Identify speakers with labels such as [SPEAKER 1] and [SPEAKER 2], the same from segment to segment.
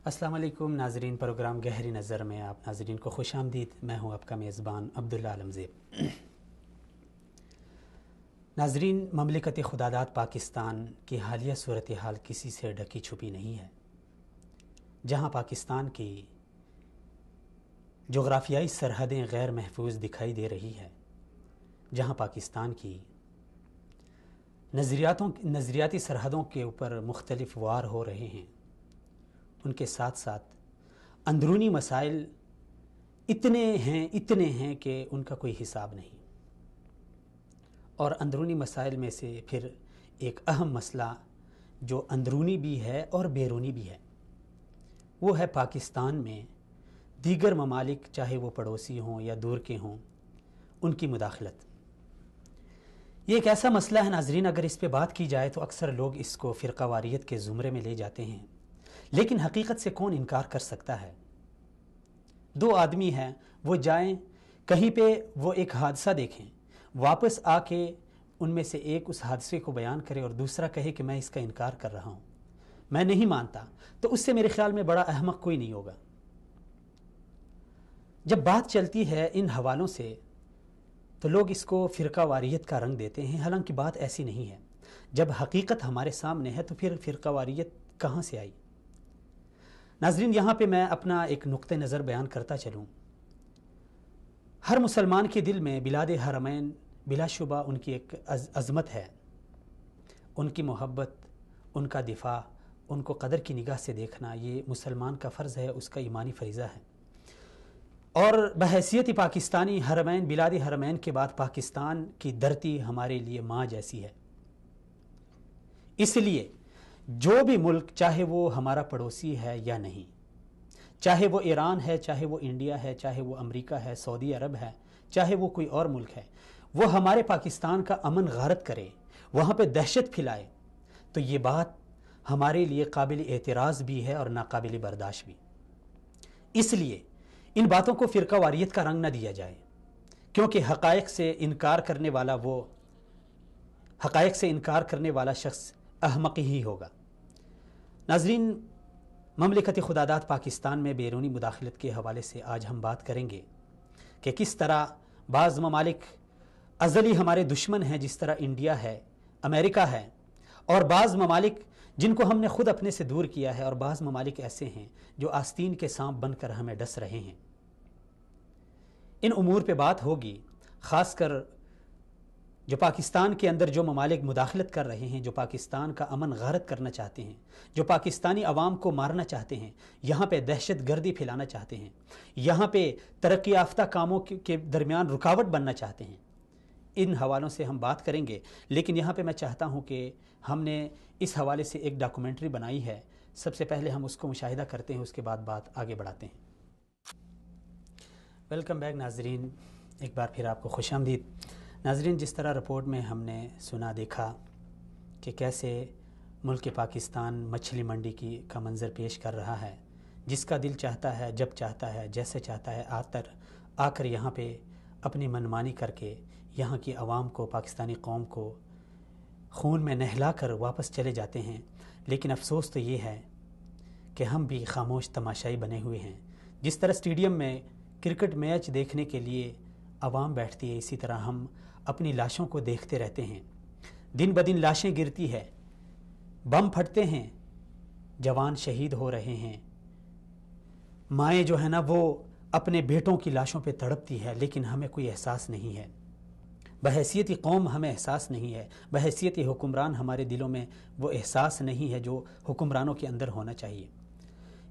[SPEAKER 1] السلام علیکم ناظرین، پروگرام گہری نظر میں آپ ناظرین کو خوش آمدید۔ میں ہوں آپ کا میزبان عبداللہ عالمزیب۔ ناظرین، مملکت خداداد پاکستان کی حالیہ صورتحال کسی سے ڈھکی چھپی نہیں ہے۔ جہاں پاکستان کی جغرافیائی سرحدیں غیر محفوظ دکھائی دے رہی ہے، جہاں پاکستان کی نظریاتی سرحدوں کے اوپر مختلف وار ہو رہے ہیں، ان کے ساتھ ساتھ اندرونی مسائل اتنے ہیں کہ ان کا کوئی حساب نہیں۔ اور اندرونی مسائل میں سے پھر ایک اہم مسئلہ جو اندرونی بھی ہے اور بیرونی بھی ہے، وہ ہے پاکستان میں دیگر ممالک، چاہے وہ پڑوسی ہوں یا دور کے ہوں، ان کی مداخلت۔ یہ ایک ایسا مسئلہ ہے ناظرین، اگر اس پہ بات کی جائے تو اکثر لوگ اس کو فرقہ واریت کے زمرے میں لے جاتے ہیں، لیکن حقیقت سے کون انکار کر سکتا ہے؟ دو آدمی ہیں، وہ جائیں کہیں پہ، وہ ایک حادثہ دیکھیں، واپس آ کے ان میں سے ایک اس حادثے کو بیان کرے اور دوسرا کہے کہ میں اس کا انکار کر رہا ہوں، میں نہیں مانتا، تو اس سے میرے خیال میں بڑا احمق کوئی نہیں ہوگا۔ جب بات چلتی ہے ان حوالوں سے تو لوگ اس کو فرقہ واریت کا رنگ دیتے ہیں، حالانکہ بات ایسی نہیں ہے۔ جب حقیقت ہمارے سامنے ہے تو پھر فرقہ واریت کہاں سے آئی؟ ناظرین، یہاں پہ میں اپنا ایک نقطہ نظر بیان کرتا چلوں۔ ہر مسلمان کے دل میں بلاد حرمین بلا شبہ ان کی ایک عظمت ہے، ان کی محبت، ان کا دفاع، ان کو قدر کی نگاہ سے دیکھنا، یہ مسلمان کا فرض ہے، اس کا ایمانی فریضہ ہے۔ اور بحیثیت پاکستانی، حرمین، بلاد حرمین کے بعد پاکستان کی دھرتی ہمارے لیے ماں جیسی ہے۔ اس لیے جو بھی ملک، چاہے وہ ہمارا پڑوسی ہے یا نہیں، چاہے وہ ایران ہے، چاہے وہ انڈیا ہے، چاہے وہ امریکہ ہے، سعودی عرب ہے، چاہے وہ کوئی اور ملک ہے، وہ ہمارے پاکستان کا امن غارت کرے، وہاں پہ دہشت پھیلائے، تو یہ بات ہمارے لیے قابل اعتراض بھی ہے اور ناقابل برداشت بھی۔ اس لیے ان باتوں کو فرقہ واریت کا رنگ نہ دیا جائے، کیونکہ حقائق سے انکار کرنے والا شخص احمق ہی ہوگا۔ ناظرین، مملکت خداداد پاکستان میں بیرونی مداخلت کے حوالے سے آج ہم بات کریں گے کہ کس طرح بعض ممالک ازلی ہمارے دشمن ہیں، جس طرح انڈیا ہے، امریکہ ہے، اور بعض ممالک جن کو ہم نے خود اپنے سے دور کیا ہے، اور بعض ممالک ایسے ہیں جو آستین کے سانپ بن کر ہمیں ڈس رہے ہیں۔ ان امور پہ بات ہوگی، خاص کر جو پاکستان کے اندر جو ممالک مداخلت کر رہے ہیں، جو پاکستان کا امن غارت کرنا چاہتے ہیں، جو پاکستانی عوام کو مارنا چاہتے ہیں، یہاں پہ دہشت گردی پھیلانا چاہتے ہیں، یہاں پہ ترقی یافتہ کاموں کے درمیان رکاوٹ بننا چاہتے ہیں، ان حوالوں سے ہم بات کریں گے۔ لیکن یہاں پہ میں چاہتا ہوں کہ ہم نے اس حوالے سے ایک ڈاکومنٹری بنائی ہے، سب سے پہلے ہم اس کو مشاہدہ کرتے ہیں، اس کے بعد بات آگے بڑھاتے ہیں۔ ویلکم بیک ناظرین، ایک بار پھر آپ کو خوش آمدید۔ ناظرین، جس طرح رپورٹ میں ہم نے سنا، دیکھا کہ کیسے ملک پاکستان مچھلی منڈی کا منظر پیش کر رہا ہے، جس کا دل چاہتا ہے، جب چاہتا ہے، جیسے چاہتا ہے آ کر یہاں پہ اپنی منمانی کر کے یہاں کی عوام کو، پاکستانی قوم کو خون میں نہلا کر واپس چلے جاتے ہیں۔ لیکن افسوس تو یہ ہے کہ ہم بھی خاموش تماشائی بنے ہوئے ہیں۔ جس طرح اسٹیڈیم میں کرکٹ میچ دیکھنے کے لیے عوام بیٹھتی ہے، اسی طرح ہم اپنی لاشوں کو دیکھتے رہتے ہیں۔ دن بدن لاشیں گرتی ہے، بم پھٹتے ہیں، جوان شہید ہو رہے ہیں، مائیں جو ہے نا وہ اپنے بیٹوں کی لاشوں پہ تڑپتی ہے، لیکن ہمیں کوئی احساس نہیں ہے، بحیثیت قوم ہمیں احساس نہیں ہے، بحیثیت حکمران ہمارے دلوں میں وہ احساس نہیں ہے جو حکمرانوں کے اندر ہونا چاہیے۔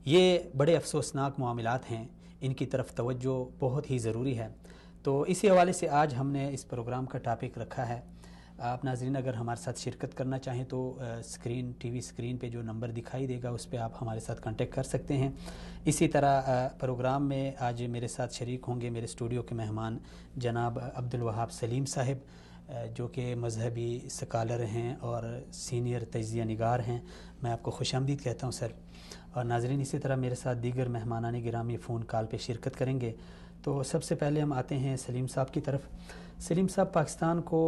[SPEAKER 1] یہ بڑے افسوسناک معاملات ہیں، ان کی طرف توجہ بہت ہی ضروری ہے۔ تو اسی حوالے سے آج ہم نے اس پروگرام کا ٹاپک رکھا ہے۔ آپ ناظرین اگر ہمارے ساتھ شرکت کرنا چاہیں تو ٹی وی اسکرین پہ جو نمبر دکھائی دے گا اس پہ آپ ہمارے ساتھ کانٹیکٹ کر سکتے ہیں۔ اسی طرح پروگرام میں آج میرے ساتھ شریک ہوں گے میرے اسٹوڈیو کے مہمان جناب عبدالوہاب سلیم صاحب، جو کہ مذہبی سکالر ہیں اور سینئر تجزیہ نگار ہیں۔ میں آپ کو خوش آمدید کہتا ہوں سر۔ اور ناظرین، اسی طرح میرے ساتھ دیگر مہمانان گرامی فون کال پہ شرکت کریں گے۔ تو سب سے پہلے ہم آتے ہیں سلیم صاحب کی طرف۔ سلیم صاحب، پاکستان کو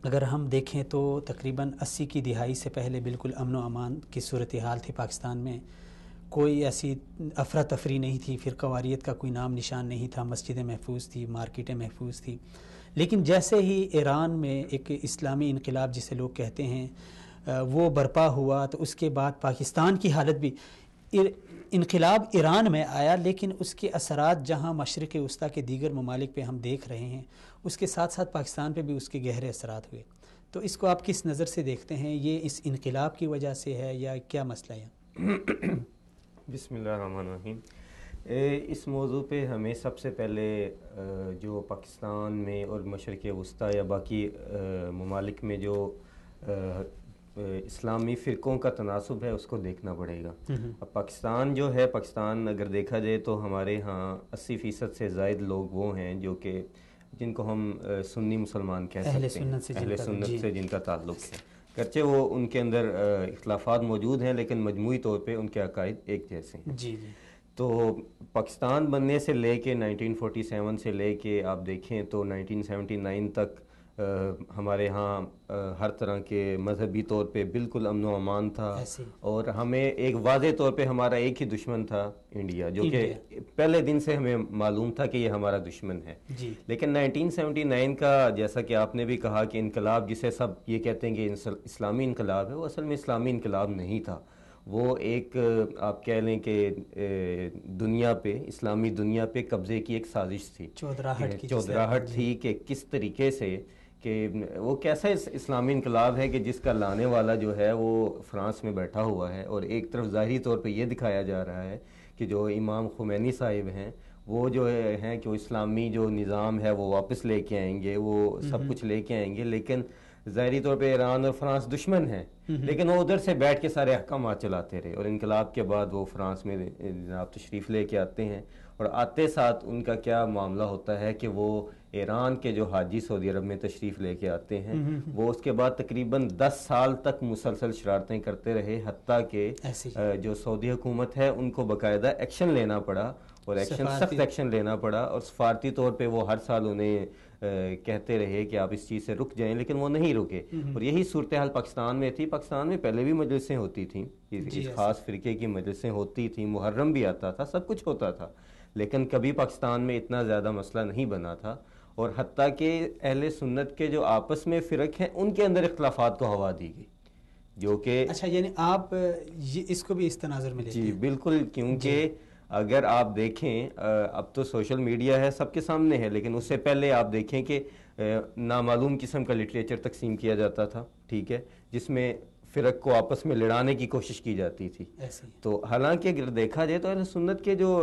[SPEAKER 1] اگر ہم دیکھیں تو تقریباً 80 کی دہائی سے پہلے بالکل امن و امان کی صورتحال تھی پاکستان میں، کوئی ایسی افراتفری نہیں تھی، فرقہ واریت کا کوئی نام نشان نہیں تھا، مسجدیں محفوظ تھی، مارکیٹیں محفوظ تھی. لیکن جیسے ہی ایران میں ایک اسلامی انقلاب جسے لوگ کہتے ہیں وہ برپا ہوا، تو اس کے بعد پاکستان کی حالت بھی، انقلاب ایران میں آیا لیکن اس کے اثرات جہاں مشرق وسطیٰ کے دیگر ممالک پہ ہم دیکھ رہے ہیں، اس کے ساتھ ساتھ پاکستان پہ بھی اس کے گہرے اثرات ہوئے. تو اس کو آپ کس نظر سے دیکھتے ہیں؟ یہ اس انقلاب کی وجہ سے ہے یا کیا مسئلہ ہے؟
[SPEAKER 2] بسم اللہ الرحمن الرحیم. اس موضوع پہ ہمیں سب سے پہلے جو پاکستان میں اور مشرق وسطیٰ یا باقی ممالک میں جو اسلامی فرقوں کا تناسب ہے اس کو دیکھنا پڑے گا. اب پاکستان جو ہے، پاکستان اگر دیکھا جائے تو ہمارے ہاں 80% سے زائد لوگ وہ ہیں جو کہ جن کو ہم سنی مسلمان کہہ سکتے ہیں، اہل سنت سے جن کا تعلق ہے. گرچہ وہ ان کے اندر اختلافات موجود ہیں لیکن مجموعی طور پہ ان کے عقائد ایک جیسے ہیں.
[SPEAKER 1] جی جی.
[SPEAKER 2] تو پاکستان بننے سے لے کے 1947 سے لے کے آپ دیکھیں تو 1979 تک ہمارے ہاں ہر طرح کے مذہبی طور پہ بالکل امن و امان تھا، اور ہمیں ایک واضح طور پہ ہمارا ایک ہی دشمن تھا، انڈیا، جو کہ پہلے دن سے ہمیں معلوم تھا کہ یہ ہمارا دشمن ہے. لیکن 1979 کا جیسا کہ آپ نے بھی کہا کہ انقلاب جسے سب یہ کہتے ہیں کہ اسلامی انقلاب ہے، وہ اصل میں اسلامی انقلاب نہیں تھا. وہ ایک آپ کہہ لیں کہ دنیا پہ، اسلامی دنیا پہ قبضے کی ایک سازش تھی، چودراہٹ تھی کہ کس طریقے سے، کہ وہ کیسا اسلامی انقلاب ہے کہ جس کا لانے والا جو ہے وہ فرانس میں بیٹھا ہوا ہے، اور ایک طرف ظاہری طور پہ یہ دکھایا جا رہا ہے کہ جو امام خمینی صاحب ہیں وہ جو ہیں کہ وہ اسلامی جو نظام ہے وہ واپس لے کے آئیں گے، وہ سب کچھ لے کے آئیں گے. لیکن ظاہری طور پہ ایران اور فرانس دشمن ہیں، لیکن وہ ادھر سے بیٹھ کے سارے احکامات چلاتے رہے. اور انقلاب کے بعد وہ فرانس میں جناب تشریف لے کے آتے ہیں، اور آتے ساتھ ان کا کیا معاملہ ہوتا ہے کہ وہ ایران کے جو حاجی سعودی عرب میں تشریف لے کے آتے ہیں، وہ اس کے بعد تقریباً 10 سال تک مسلسل شرارتیں کرتے رہے، حتیٰ کہ جو سعودی حکومت ہے ان کو باقاعدہ ایکشن لینا پڑا، اور سخت ایکشن لینا پڑا. اور سفارتی طور پہ وہ ہر سال انہیں کہتے رہے کہ آپ اس چیز سے رک جائیں، لیکن وہ نہیں رکے. اور یہی صورتحال پاکستان میں تھی. پاکستان میں پہلے بھی مجلسیں ہوتی تھیں، اس خاص فرقے کی مجلسیں ہوتی تھیں، محرم بھی آتا تھا، سب کچھ ہوتا تھا، لیکن کبھی پاکستان میں اتنا زیادہ مسئلہ نہیں بنا تھا. اور حتیٰ کہ اہل سنت کے جو آپس میں فرق ہیں ان کے اندر اختلافات کو ہوا دی گئی، جو کہ
[SPEAKER 1] اچھا، یعنی آپ اس کو بھی اس تناظر میں لیتے ہیں؟
[SPEAKER 2] جی بالکل. کیونکہ اگر آپ دیکھیں، اب تو سوشل میڈیا ہے، سب کے سامنے ہے، لیکن اس سے پہلے آپ دیکھیں کہ نامعلوم قسم کا لٹریچر تقسیم کیا جاتا تھا، ٹھیک ہے، جس میں فرق کو آپس میں لڑانے کی کوشش کی جاتی تھی. تو حالانکہ اگر دیکھا جائے تو اہل سنت کے جو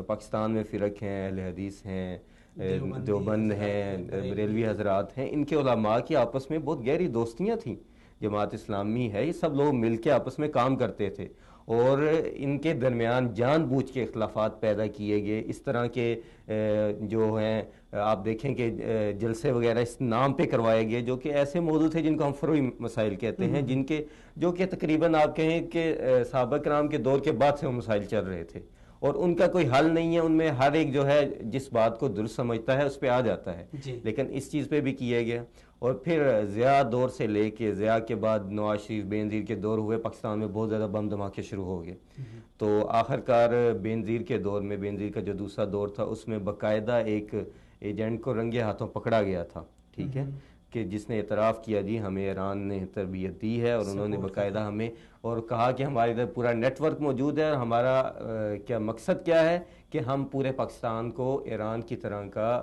[SPEAKER 2] پاکستان میں فرق ہیں، اہل حدیث ہیں، دیوبند ہیں، بریلوی حضرات ہیں، ان کے علماء کی آپس میں بہت گہری دوستیاں تھیں. جماعت اسلامی ہے، یہ سب لوگ مل کے آپس میں کام کرتے تھے، اور ان کے درمیان جان بوجھ کے اختلافات پیدا کیے گئے. اس طرح کے جو ہیں آپ دیکھیں کہ جلسے وغیرہ اس نام پہ کروائے گئے جو کہ ایسے موضوع تھے جن کو ہم فروعی مسائل کہتے ہیں، جو کہ تقریباً آپ کہیں کہ صحابہ کرام کے دور کے بعد سے وہ مسائل چل رہے تھے، اور ان کا کوئی حل نہیں ہے. ان میں ہر ایک جو ہے جس بات کو درست سمجھتا ہے اس پہ آ جاتا ہے، لیکن اس چیز پہ بھی کیا گیا. اور پھر ضیاء دور سے لے کے ضیاء کے بعد نواز شریف بینظیر کے دور ہوئے، پاکستان میں بہت زیادہ بم دھماکے شروع ہو گئے. تو آخر کار بینظیر کے دور میں، بینظیر کا جو دوسرا دور تھا، اس میں باقاعدہ ایک ایجنٹ کو رنگے ہاتھوں پکڑا گیا تھا، ٹھیک ہے، کہ جس نے اعتراف کیا جی ہمیں ایران نے تربیت دی ہے، اور انہوں نے باقاعدہ ہمیں اور کہا کہ ہمارے ادھر پورا نیٹ ورک موجود ہے، اور ہمارا کیا مقصد کیا ہے کہ ہم پورے پاکستان کو ایران کی طرح کا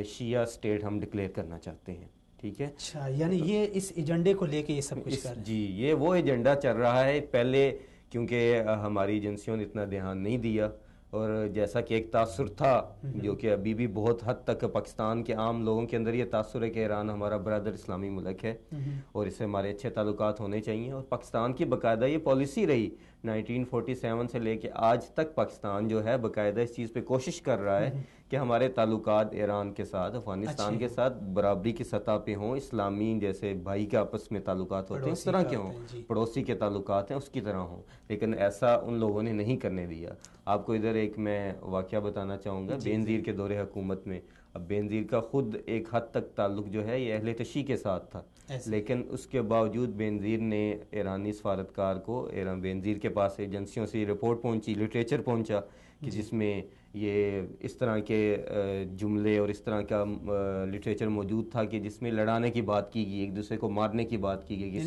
[SPEAKER 2] شیعہ اسٹیٹ ہم ڈکلیئر کرنا چاہتے ہیں، ٹھیک ہے.
[SPEAKER 1] اچھا، یعنی یہ اس ایجنڈے کو لے کے یہ سب کچھ کر رہے ہیں؟
[SPEAKER 2] جی، یہ وہ ایجنڈا چل رہا ہے. پہلے کیونکہ ہماری ایجنسیوں نے اتنا دھیان نہیں دیا، اور جیسا کہ ایک تاثر تھا جو کہ ابھی بھی بہت حد تک پاکستان کے عام لوگوں کے اندر یہ تاثر ہے کہ ایران ہمارا برادر اسلامی ملک ہے اور اس سے ہمارے اچھے تعلقات ہونے چاہیے. اور پاکستان کی باقاعدہ یہ پالیسی رہی 1947 سے لے کے آج تک. پاکستان جو ہے باقاعدہ اس چیز پہ کوشش کر رہا ہے کہ ہمارے تعلقات ایران کے ساتھ، افغانستان کے ساتھ برابری کی سطح پہ ہوں، اسلامی جیسے بھائی کے آپس میں تعلقات ہوتے ہیں اس طرح کے ہوں، پڑوسی کے تعلقات ہیں اس کی طرح ہوں. لیکن ایسا ان لوگوں نے نہیں کرنے دیا. آپ کو ادھر ایک میں واقعہ بتانا چاہوں گا. بینظیر کے دور حکومت میں اب بینظیر کا خود ایک حد تک تعلق جو ہے یہ اہل تشیع کے ساتھ تھا، لیکن اس کے باوجود بینظیر نے ایرانی سفارتکار کو بینظیر کے پاس ایجنسیوں سے رپورٹ پہنچی، لٹریچر پہنچا کہ جس میں یہ اس طرح کے جملے اور اس طرح کا لٹریچر موجود تھا کہ جس میں لڑانے کی بات کی گئی، ایک دوسرے کو مارنے کی بات کی گئی،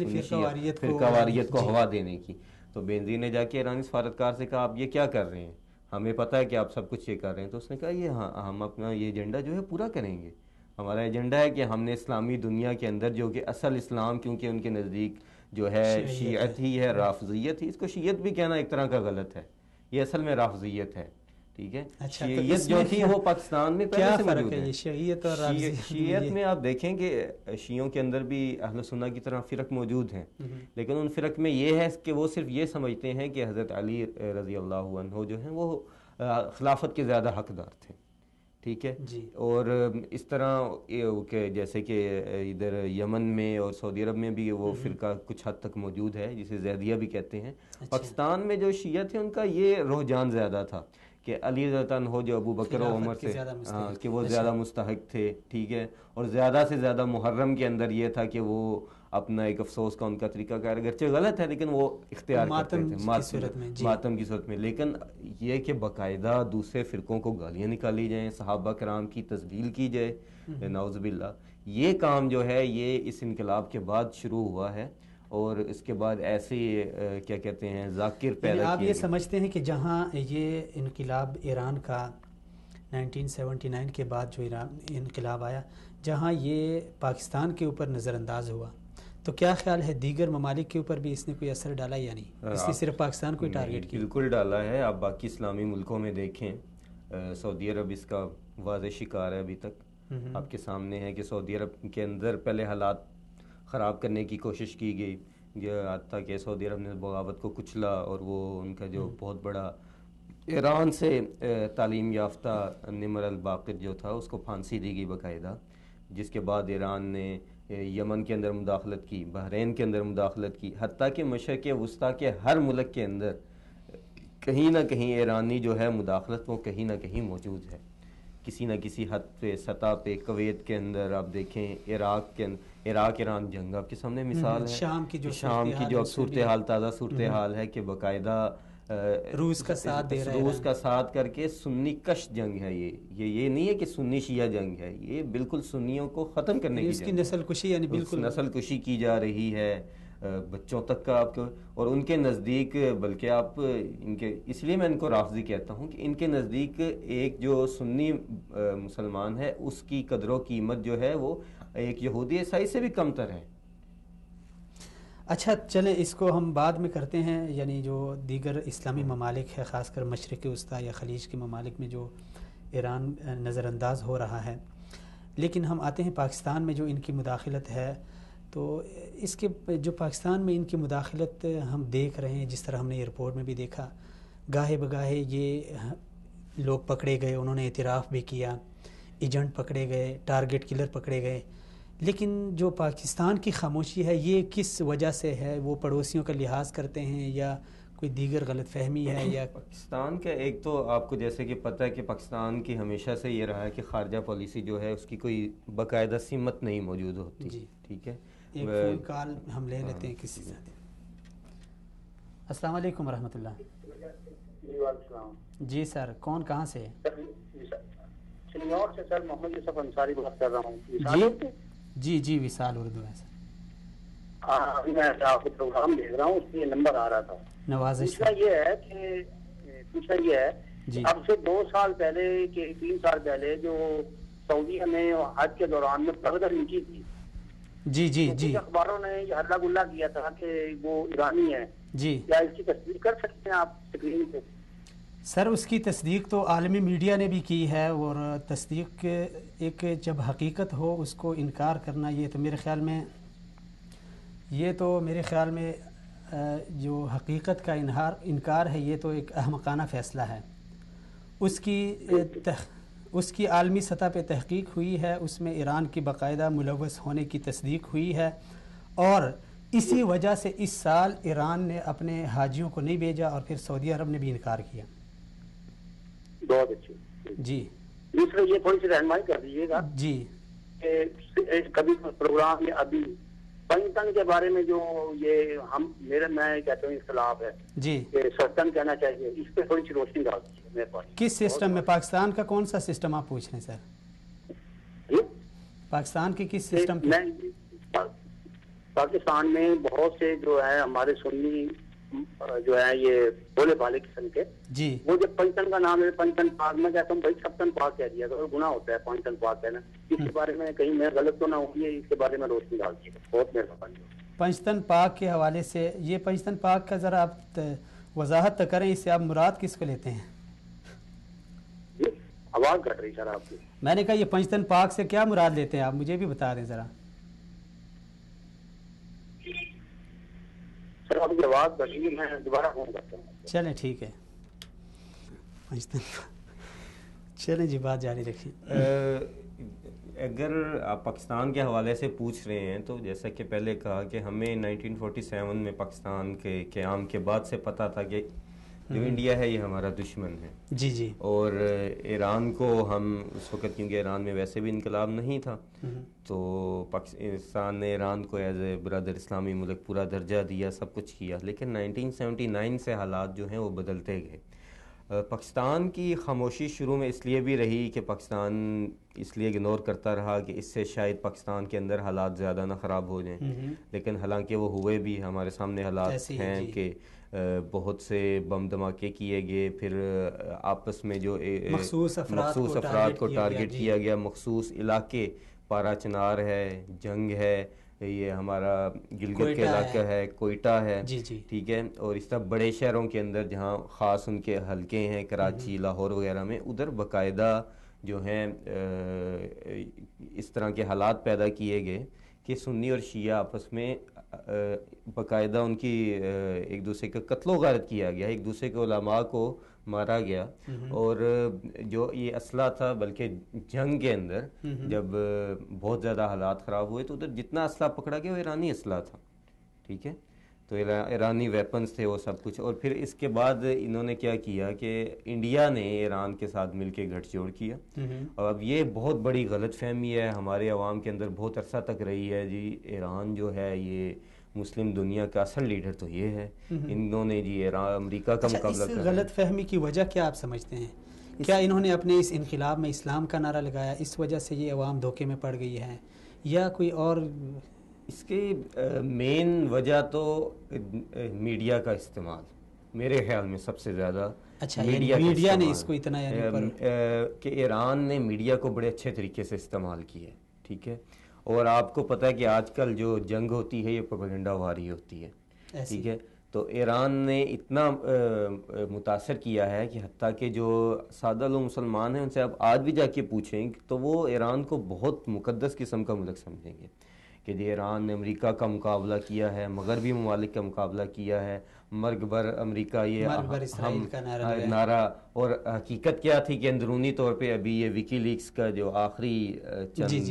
[SPEAKER 2] فرقہ واریت کو ہوا دینے کی. تو بینظیر نے جا کے ایرانی سفارتکار سے کہا آپ یہ کیا کر رہے ہیں، ہمیں پتہ ہے کہ آپ سب کچھ یہ کر رہے ہیں. تو اس نے کہا یہ ہم اپنا یہ ایجنڈا جو ہے پورا کریں گے، ہمارا ایجنڈا ہے کہ ہم نے اسلامی دنیا کے اندر جو کہ اصل اسلام کیونکہ ان کے نزدیک جو ہے شیعت ہی ہے، رافضیت ہی، اس کو شیعت بھی کہنا ایک طرح کا غلط ہے، یہ اصل میں رافضیت ہے. ٹھیک ہے، شیعت جو تھی وہ پاکستان میں پہلے سے موجود ہے. شیعت میں آپ دیکھیں کہ شیعوں کے اندر بھی اہل سنہ کی طرح فرق موجود ہیں، لیکن ان فرق میں یہ ہے کہ وہ صرف یہ سمجھتے ہیں کہ حضرت علی رضی اللہ عنہ جو ہیں وہ خلافت کے زیادہ حقدار تھے. ٹھیک ہے، اور اس طرح کہ جیسے کہ ادھر یمن میں اور سعودی عرب میں بھی وہ فرقہ کچھ حد تک موجود ہے جسے زیدیہ بھی کہتے ہیں. پاکستان میں جو شیعہ تھے ان کا یہ رجحان زیادہ تھا کہ علی رضی اللہ عنہ جو ابو بکر و عمر سے کہ وہ زیادہ مستحق تھے. ٹھیک ہے، اور زیادہ سے زیادہ محرم کے اندر یہ تھا کہ وہ اپنا ایک افسوس کا ان کا طریقہ کار اگرچہ غلط ہے لیکن وہ اختیار کرتے تھے ماتم کی صورت میں. لیکن یہ کہ باقاعدہ دوسرے فرقوں کو گالیاں نکالی جائیں، صحابہ کرام کی تذلیل کی جائے، نعوذ باللہ، یہ کام جو ہے یہ اس انقلاب کے بعد شروع ہوا ہے. اور اس کے بعد ایسے کیا کہتے ہیں ذاکر پیدا
[SPEAKER 1] آپ یہ سمجھتے ہیں کہ جہاں یہ انقلاب ایران کا 1979 کے بعد جو ایران انقلاب آیا، جہاں یہ پاکستان کے اوپر نظر انداز ہوا، تو کیا خیال ہے دیگر ممالک کے اوپر بھی اس نے کوئی اثر ڈالا یا نہیں؟ اس نے صرف پاکستان کو ٹارگیٹ کیا؟
[SPEAKER 2] بالکل ڈالا ہے. آپ باقی اسلامی ملکوں میں دیکھیں، سعودی عرب اس کا واضح شکار ہے. ابھی تک آپ کے سامنے ہے کہ سعودی عرب کے اندر پہلے حالات خراب کرنے کی کوشش کی گئی، حتیٰ کہ سعودی عرب نے بغاوت کو کچلا اور وہ ان کا جو بہت بڑا ایران سے تعلیم یافتہ نمر الباقر جو تھا اس کو پھانسی دی گئی باقاعدہ، جس کے بعد ایران نے یمن کے اندر مداخلت کی، بحرین کے اندر مداخلت کی، حتیٰ کہ مشرق وسطیٰ کے ہر ملک کے اندر کہیں نہ کہیں ایرانی جو ہے مداخلت وہ کہیں نہ کہیں موجود ہے کسی نہ کسی حد پہ سطح پہ. کویت کے اندر آپ دیکھیں، عراق ایران جنگ آپ کے سامنے مثال ہے. شام کی جو صورتحال تازہ صورتحال ہے کہ باقاعدہ
[SPEAKER 1] روس کا ساتھ دے رہا ہے،
[SPEAKER 2] روس کا ساتھ کر کے سنی کش جنگ ہے. یہ نہیں ہے کہ سنی شیعہ جنگ ہے، یہ بالکل سنیوں کو ختم کرنے کی
[SPEAKER 1] اس کی نسل کشی، یعنی بالکل
[SPEAKER 2] نسل کشی کی جا رہی ہے بچوں تک کا آپ کو. اور ان کے نزدیک بلکہ آپ ان کے، اس لیے میں ان کو رافضی کہتا ہوں کہ ان کے نزدیک ایک جو سنی مسلمان ہے اس کی قدر و قیمت جو ہے وہ ایک یہودی عیسائی سے بھی کم تر ہے.
[SPEAKER 1] اچھا چلیں اس کو ہم بعد میں کرتے ہیں. یعنی جو دیگر اسلامی ممالک ہے، خاص کر مشرق وسطیٰ یا خلیج کے ممالک میں جو ایران نظر انداز ہو رہا ہے، لیکن ہم آتے ہیں پاکستان میں جو ان کی مداخلت ہے. تو اس کے جو پاکستان میں ان کی مداخلت ہم دیکھ رہے ہیں، جس طرح ہم نے یہ رپورٹ میں بھی دیکھا، گاہے بگاہے یہ لوگ پکڑے گئے، انہوں نے اعتراف بھی کیا، ایجنٹ پکڑے گئے، ٹارگٹ کلر پکڑے گئے. لیکن جو پاکستان کی خاموشی ہے یہ کس وجہ سے ہے؟ وہ پڑوسیوں کا لحاظ کرتے ہیں یا کوئی دیگر غلط فہمی ہے؟ یا
[SPEAKER 2] پاکستان کا ایک تو آپ کو جیسے کہ پتہ ہے کہ پاکستان کی ہمیشہ سے یہ رہا ہے کہ خارجہ پالیسی جو ہے اس کی کوئی باقاعدہ سمت نہیں موجود ہوتی.
[SPEAKER 1] جی
[SPEAKER 2] ٹھیک ہے،
[SPEAKER 1] ایک فون کال ہم لے لیتے ہیں کسی سے. السلام علیکم ورحمۃ اللہ. جی سر، کون کہاں سے؟
[SPEAKER 3] سر محمد یوسف انصاری بات کر رہا ہوں.
[SPEAKER 1] جی وصال اردو ہے سر.
[SPEAKER 3] ابھی میں آپ کو پروگرام دیکھ رہا ہوں، اس لیے نمبر آ رہا تھا.
[SPEAKER 1] نوازش
[SPEAKER 3] پوچھنا یہ ہے کہ اب سے 2 سال پہلے کہ 3 سال پہلے جو سعودیہ میں حج کے دوران میں پردہ نیچی تھی،
[SPEAKER 1] جی
[SPEAKER 3] اخباروں نے یہ ہلہ گلا کیا تھا کہ وہ ایرانی ہے.
[SPEAKER 1] جی
[SPEAKER 3] کیا اس کی تصدیق کر سکتے ہیں آپ اسکرین پہ؟
[SPEAKER 1] سر اس کی تصدیق تو عالمی میڈیا نے بھی کی ہے، اور تصدیق ایک جب حقیقت ہو اس کو انکار کرنا، یہ تو میرے خیال میں جو حقیقت کا انکار ہے یہ تو ایک احمقانہ فیصلہ ہے. اس کی عالمی سطح پہ تحقیق ہوئی ہے، اس میں ایران کی باقاعدہ ملوث ہونے کی تصدیق ہوئی ہے، اور اسی وجہ سے اس سال ایران نے اپنے حاجیوں کو نہیں بھیجا اور پھر سعودی عرب نے بھی انکار کیا.
[SPEAKER 3] بہت اچھی.
[SPEAKER 1] جی
[SPEAKER 3] دوسرے یہ تھوڑی سی رہنمائی کر دیجیے گا
[SPEAKER 1] جی
[SPEAKER 3] کہ کبھی پروگرام یا ابھی پنجتن کے بارے میں جو یہ میں کہتا ہوں اختلاف ہے
[SPEAKER 1] جی
[SPEAKER 3] کہ سرطن کہنا چاہیے، اس پہ تھوڑی سی روشنی ڈال دیجیے میرے پاس.
[SPEAKER 1] کس سسٹم میں؟ پاکستان کا کون سا سسٹم آپ پوچھ رہے ہیں سر؟ پاکستان کے کس سسٹم پہ؟
[SPEAKER 3] پاکستان میں بہت سے جو ہے ہمارے سنی جو ہے یہ بولے بالے قسم کے،
[SPEAKER 1] جی
[SPEAKER 3] وہ جب پنجتن کا نام ہے پنجتن پاک، میں کہتا ہوں بھائی چھپتن پاک کہہ دیا تو گناہ ہوتا ہے پنجتن پاک کہنا. اس کے بارے میں کہیں میں غلط تو نہ ہوئی ہے، اس کے بارے میں روشنی ڈال دیجیے، بہت مہربانی.
[SPEAKER 1] پنجتن پاک کے حوالے سے یہ پنجتن پاک کا ذرا آپ وضاحت تو کریں، اس سے آپ مراد کس کو لیتے ہیں؟
[SPEAKER 3] جی آواز کٹ رہی سر آپ کی.
[SPEAKER 1] میں نے کہا یہ پنجتن پاک سے کیا مراد لیتے ہیں آپ مجھے بھی بتا دیں ذرا.
[SPEAKER 3] سر آپ کی آواز کٹ رہی ہے، میں دوبارہ فون کرتا ہوں.
[SPEAKER 1] چلیں ٹھیک ہے، چلیں جی بات جاری رکھیں.
[SPEAKER 2] اگر آپ پاکستان کے حوالے سے پوچھ رہے ہیں تو جیسا کہ پہلے کہا کہ ہمیں 1947 میں پاکستان کے قیام کے بعد سے پتہ تھا کہ جو انڈیا ہے یہ ہمارا دشمن ہے.
[SPEAKER 1] جی جی.
[SPEAKER 2] اور ایران کو ہم اس وقت، کیونکہ ایران میں ویسے بھی انقلاب نہیں تھا، تو پاکستان نے ایران کو ایز اے برادر اسلامی ملک پورا درجہ دیا، سب کچھ کیا. لیکن 1979 سے حالات جو ہیں وہ بدلتے گئے. پاکستان کی خاموشی شروع میں اس لیے بھی رہی کہ پاکستان اس لیے اگنور کرتا رہا کہ اس سے شاید پاکستان کے اندر حالات زیادہ نہ خراب ہو جائیں. لیکن حالانکہ وہ ہوئے بھی. ہمارے سامنے حالات ہیں کہ بہت سے بم دھماکے کیے گئے، پھر آپس میں جو
[SPEAKER 1] مخصوص
[SPEAKER 2] افراد کو ٹارگٹ کیا گیا، مخصوص علاقے، پارا چنار ہے، جنگ ہے، یہ ہمارا گلگت کے علاقہ ہے، کوئٹہ ہے، ٹھیک ہے، اور اس طرح بڑے شہروں کے اندر جہاں خاص ان کے حلقے ہیں، کراچی، لاہور وغیرہ میں، ادھر باقاعدہ جو ہیں اس طرح کے حالات پیدا کیے گئے کہ سنی اور شیعہ آپس میں باقاعدہ ان کی ایک دوسرے کا قتل و غارت کیا گیا، ایک دوسرے کے علماء کو مارا گیا. اور جو یہ اسلحہ تھا، بلکہ جنگ کے اندر جب بہت زیادہ حالات خراب ہوئے تو ادھر جتنا اسلحہ پکڑا گیا وہ ایرانی اسلحہ تھا، ٹھیک ہے، تو ایرانی ویپنز تھے وہ سب کچھ. اور پھر اس کے بعد انہوں نے کیا کیا کہ انڈیا نے ایران کے ساتھ مل کے گٹھ جوڑ کیا. اور اب یہ بہت بڑی غلط فہمی ہے ہمارے عوام کے اندر بہت عرصہ تک رہی ہے، جی ایران جو ہے یہ مسلم دنیا کا اصل لیڈر تو یہ ہے، انہوں نے جی ایران امریکہ کا مقابلہ کر.
[SPEAKER 1] اس غلط فہمی کی وجہ کیا آپ سمجھتے ہیں؟ کیا انہوں نے اپنے اس انقلاب میں اسلام کا نعرہ لگایا، اس وجہ سے یہ عوام دھوکے میں پڑ گئی ہے، یا کوئی اور؟
[SPEAKER 2] اس کی مین وجہ تو میڈیا کا استعمال میرے خیال میں سب سے زیادہ.
[SPEAKER 1] اچھا، میڈیا نے اس کو اتنا
[SPEAKER 2] کہ ایران نے میڈیا کو بڑے اچھے طریقے سے استعمال کیا ہے، ٹھیک ہے. اور آپ کو پتہ ہے کہ آج کل جو جنگ ہوتی ہے یہ پروپیگنڈا واری ہوتی ہے، ٹھیک ہے. تو ایران نے اتنا متاثر کیا ہے کہ حتیٰ کہ جو سادہ لوگ مسلمان ہیں ان سے آپ آج بھی جا کے پوچھیں تو وہ ایران کو بہت مقدس قسم کا ملک سمجھیں گے کہ جی ایران نے امریکہ کا مقابلہ کیا ہے، مغربی ممالک کا مقابلہ کیا ہے، مرگ بر امریکہ یہ
[SPEAKER 1] اسرائیل کا
[SPEAKER 2] نعرہ. اور حقیقت کیا تھی کہ اندرونی طور پہ ابھی یہ وکی لیکس کا جو آخری چند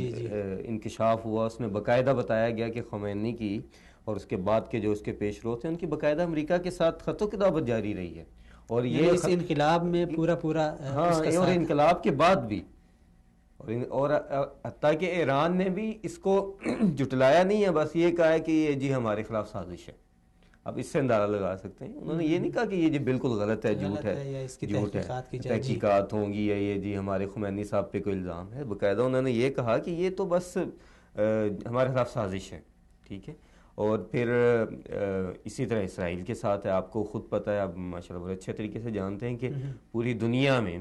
[SPEAKER 2] انکشاف ہوا اس میں باقاعدہ بتایا گیا کہ خمینی کی اور اس کے بعد کے جو اس کے پیش رو تھے ان کی باقاعدہ امریکہ کے ساتھ خط و کتابت جاری رہی ہے. اور یہ
[SPEAKER 1] اس انقلاب میں پورا
[SPEAKER 2] ہاں، اور انقلاب کے بعد بھی، اور حتیٰ کہ ایران نے بھی اس کو جٹلایا نہیں ہے، بس یہ کہا ہے کہ یہ جی ہمارے خلاف سازش ہے. اب اس سے اندازہ لگا سکتے ہیں، انہوں نے یہ نہیں کہا کہ یہ جی بالکل غلط ہے، جھوٹ ہے، تحقیقات ہوں گی، یا یہ جی ہمارے خمینی صاحب پہ کوئی الزام ہے. باقاعدہ انہوں نے یہ کہا کہ یہ تو بس ہمارے خلاف سازش ہے، ٹھیک ہے. اور پھر اسی طرح اسرائیل کے ساتھ ہے. آپ کو خود پتہ ہے، آپ ماشاء اللہ بڑے اچھے طریقے سے جانتے ہیں کہ پوری دنیا میں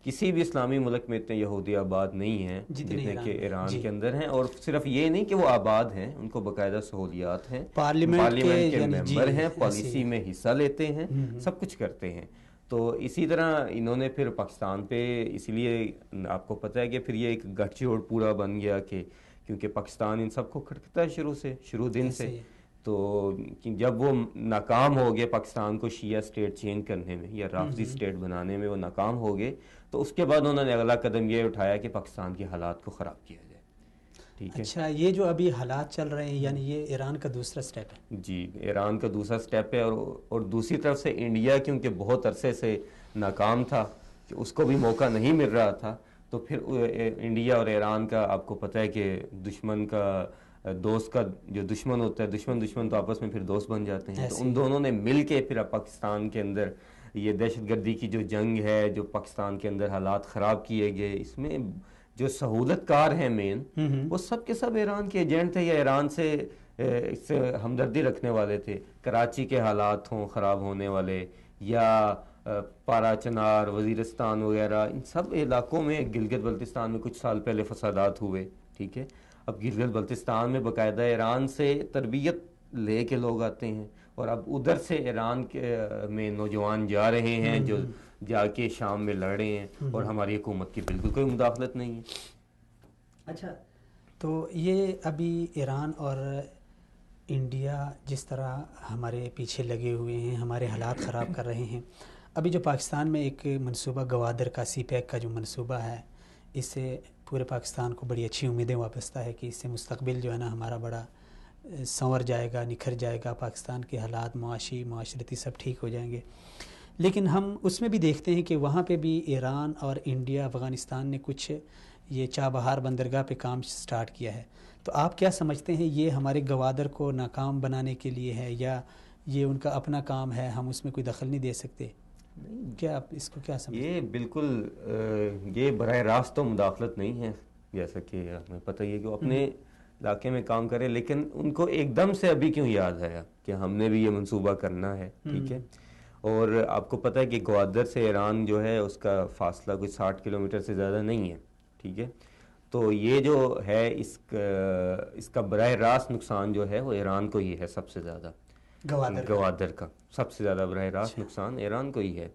[SPEAKER 2] کسی بھی اسلامی ملک میں اتنے یہودی آباد نہیں ہیں جتنے کہ ایران کے اندر ہیں. اور صرف یہ نہیں کہ وہ آباد ہیں، ان کو باقاعدہ سہولیات ہیں، پارلیمنٹ کے ممبر ہیں، پالیسی میں حصہ لیتے ہیں، سب کچھ کرتے ہیں. تو اسی طرح انہوں نے پھر پاکستان پہ، اسی لیے آپ کو پتہ ہے کہ پھر یہ ایک گٹھ جوڑ پورا بن گیا کہ کیونکہ پاکستان ان سب کو کھٹکتا ہے شروع دن سے. تو جب وہ ناکام ہو گئے پاکستان کو شیعہ سٹیٹ چینج کرنے میں یا رافضی سٹیٹ بنانے میں، وہ ناکام ہو گئے، تو اس کے بعد انہوں نے اگلا قدم یہ اٹھایا کہ پاکستان کے حالات کو خراب کیا جائے، ٹھیک ہے.
[SPEAKER 1] اچھا، یہ جو ابھی حالات چل رہے ہیں یعنی یہ ایران کا دوسرا سٹیپ ہے؟
[SPEAKER 2] جی، ایران کا دوسرا سٹیپ ہے. اور دوسری طرف سے انڈیا کیونکہ بہت عرصے سے ناکام تھا کہ اس کو بھی موقع نہیں مل رہا تھا، تو پھر انڈیا اور ایران کا آپ کو پتہ ہے کہ دشمن کا دوست کا جو دشمن ہوتا ہے، دشمن تو آپس میں پھر دوست بن جاتے ہیں. تو ان دونوں نے مل کے پھر پاکستان کے اندر یہ دہشت گردی کی جو جنگ ہے، جو پاکستان کے اندر حالات خراب کیے گئے، اس میں جو سہولت کار ہیں مین، وہ سب کے سب ایران کے ایجنٹ تھے یا ایران سے اس سے ہمدردی رکھنے والے تھے. کراچی کے حالات ہوں خراب ہونے والے، یا پارا چنار، وزیرستان وغیرہ، ان سب علاقوں میں، گلگت بلتستان میں کچھ سال پہلے فسادات ہوئے. ٹھیک ہے، اب گلگت بلتستان میں باقاعدہ ایران سے تربیت لے کے لوگ آتے ہیں، اور اب ادھر سے ایران کے میں نوجوان جا رہے ہیں جو جا کے شام میں لڑ رہے ہیں، اور ہماری حکومت کی بالکل کوئی مداخلت نہیں ہے.
[SPEAKER 1] اچھا، تو یہ ابھی ایران اور انڈیا جس طرح ہمارے پیچھے لگے ہوئے ہیں، ہمارے حالات خراب کر رہے ہیں، ابھی جو پاکستان میں ایک منصوبہ گوادر کا، سی پیک کا جو منصوبہ ہے، اس سے پورے پاکستان کو بڑی اچھی امیدیں وابستہ ہے کہ اس سے مستقبل جو ہے نا ہمارا بڑا سنور جائے گا، نکھر جائے گا، پاکستان کے حالات معاشرتی سب ٹھیک ہو جائیں گے. لیکن ہم اس میں بھی دیکھتے ہیں کہ وہاں پہ بھی ایران اور انڈیا، افغانستان نے کچھ یہ چابہار بندرگاہ پہ کام سٹارٹ کیا ہے. تو آپ کیا سمجھتے ہیں، یہ ہمارے گوادر کو ناکام بنانے کے لیے ہے یا یہ ان کا اپنا کام ہے، ہم اس میں کوئی دخل نہیں دے سکتے؟ کیا آپ اس کو کیا سمجھتے ہیں؟
[SPEAKER 2] یہ بالکل یہ براہ راست تو مداخلت نہیں ہے، جیسا کہ ہمیں پتہ ہی ہے کہ وہ اپنے علاقے میں کام کرے، لیکن ان کو ایک دم سے ابھی کیوں یاد آیا کہ ہم نے بھی یہ منصوبہ کرنا ہے. ٹھیک ہے، اور آپ کو پتہ ہے کہ گوادر سے ایران جو ہے اس کا فاصلہ کوئی 60 کلومیٹر سے زیادہ نہیں ہے. ٹھیک ہے، تو یہ جو ہے اس کا براہ راست نقصان جو ہے وہ ایران کو ہی ہے، سب سے زیادہ گوادر کا سب سے زیادہ براہ راست نقصان ایران کو ہی ہے.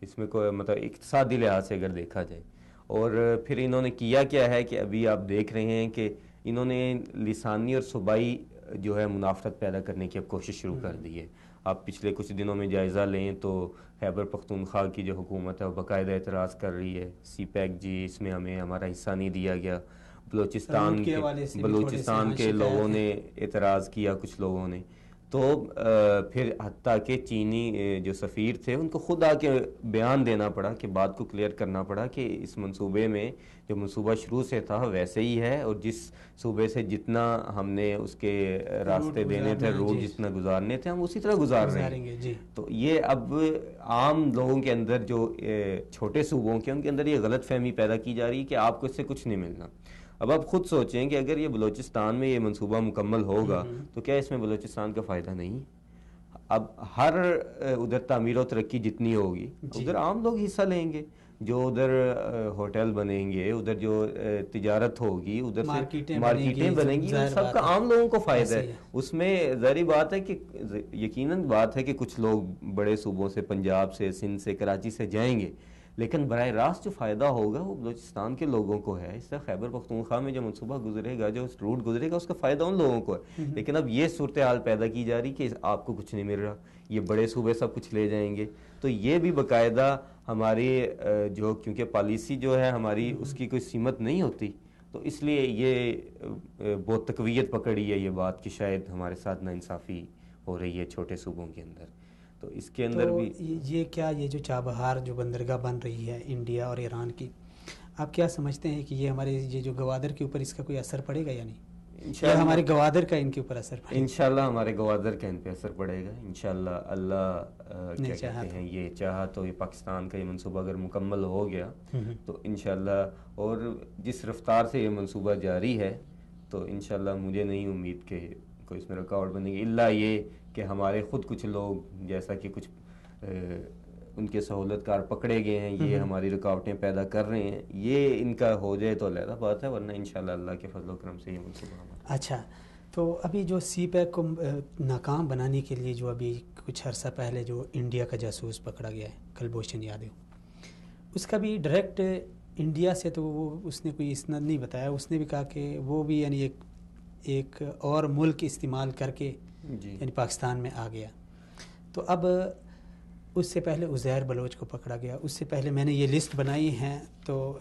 [SPEAKER 2] اس میں کوئی مطلب اقتصادی لحاظ سے اگر دیکھا جائے. اور پھر انہوں نے کیا ہے کہ ابھی آپ دیکھ رہے ہیں کہ انہوں نے لسانی اور صوبائی جو ہے منافرت پیدا کرنے کی اب کوشش شروع کر دی ہے. آپ پچھلے کچھ دنوں میں جائزہ لیں تو خیبر پختونخوا کی جو حکومت ہے وہ باقاعدہ اعتراض کر رہی ہے، سی پیک جی اس میں ہمیں ہمارا حصہ نہیں دیا گیا. بلوچستان کے لوگوں نے اعتراض کیا، کچھ لوگوں نے. تو پھر حتیٰ کہ چینی جو سفیر تھے ان کو خود آ کے بیان دینا پڑا کہ بات کو کلیئر کرنا پڑا کہ اس منصوبے میں جو منصوبہ شروع سے تھا ویسے ہی ہے، اور جس صوبے سے جتنا ہم نے اس کے راستے دینے تھے، روٹ جتنا گزارنے تھے، ہم اسی طرح گزار رہے ہیں. تو یہ اب عام لوگوں کے اندر جو چھوٹے صوبوں کے، ان کے اندر یہ غلط فہمی پیدا کی جا رہی ہے کہ آپ کو اس سے کچھ نہیں ملنا. اب آپ خود سوچیں کہ اگر یہ بلوچستان میں یہ منصوبہ مکمل ہوگا تو کیا اس میں بلوچستان کا فائدہ نہیں؟ اب ہر ادھر تعمیر و ترقی جتنی ہوگی ادھر عام لوگ حصہ لیں گے، جو ادھر ہوٹل بنیں گے، ادھر جو تجارت ہوگی، ادھر سے مارکیٹیں بنیں گی، سب کا عام لوگوں کو فائدہ ہے. اس میں ظاہری بات ہے کہ یقیناً بات ہے کہ کچھ لوگ بڑے صوبوں سے، پنجاب سے، سندھ سے، کراچی سے جائیں گے، لیکن براہ راست جو فائدہ ہوگا وہ بلوچستان کے لوگوں کو ہے. اس طرح خیبر پختونخوا میں جو منصوبہ گزرے گا، جو روٹ گزرے گا، اس کا فائدہ ان لوگوں کو ہے. لیکن اب یہ صورتحال پیدا کی جا رہی کہ آپ کو کچھ نہیں مل رہا، یہ بڑے صوبے سب کچھ لے جائیں گے. تو یہ بھی باقاعدہ ہماری جو کیونکہ پالیسی جو ہے ہماری اس کی کوئی سمت نہیں ہوتی، تو اس لیے یہ بہت تقویت پکڑی ہے یہ بات کہ شاید ہمارے ساتھ ناانصافی ہو رہی ہے چھوٹے صوبوں کے اندر. تو اس کے اندر بھی
[SPEAKER 1] یہ جو چابہار جو بندرگاہ بن رہی ہے انڈیا اور ایران کی، آپ کیا سمجھتے ہیں کہ یہ ہمارے یہ جو گوادر کے اوپر اس کا کوئی اثر پڑے گا یا نہیں؟ یا ہمارے گوادر کا ان کے اوپر اثر پڑے گا؟
[SPEAKER 2] انشاءاللہ ہمارے گوادر کا ان پہ اثر پڑے گا انشاءاللہ. اللہ کیا کہتے ہیں، یہ چاہا تو یہ پاکستان کا یہ منصوبہ اگر مکمل ہو گیا تو انشاءاللہ، اور جس رفتار سے یہ منصوبہ جاری ہے تو انشاءاللہ مجھے نہیں امید کہ کوئی اس میں رکاوٹ بنے گی، الا یہ کہ ہمارے خود کچھ لوگ جیسا کہ کچھ ان کے سہولت کار پکڑے گئے ہیں، یہ ہماری رکاوٹیں پیدا کر رہے ہیں، یہ ان کا ہو جائے تو علیحدہ بات ہے، ورنہ انشاءاللہ اللہ کے فضل و کرم سے یہ منصوبہ ہمارا.
[SPEAKER 1] اچھا، تو ابھی جو سی پیک کو ناکام بنانے کے لیے جو ابھی کچھ عرصہ پہلے جو انڈیا کا جاسوس پکڑا گیا ہے کلبھوشن یادو، اس کا بھی ڈائریکٹ انڈیا سے تو وہ اس نے کوئی اسناد نہیں بتایا، اس نے بھی کہا کہ وہ بھی یعنی ایک اور ملک استعمال کر کے یعنی پاکستان میں آ گیا. تو اب اس سے پہلے عزیر بلوچ کو پکڑا گیا، اس سے پہلے میں نے یہ لسٹ بنائی ہیں، تو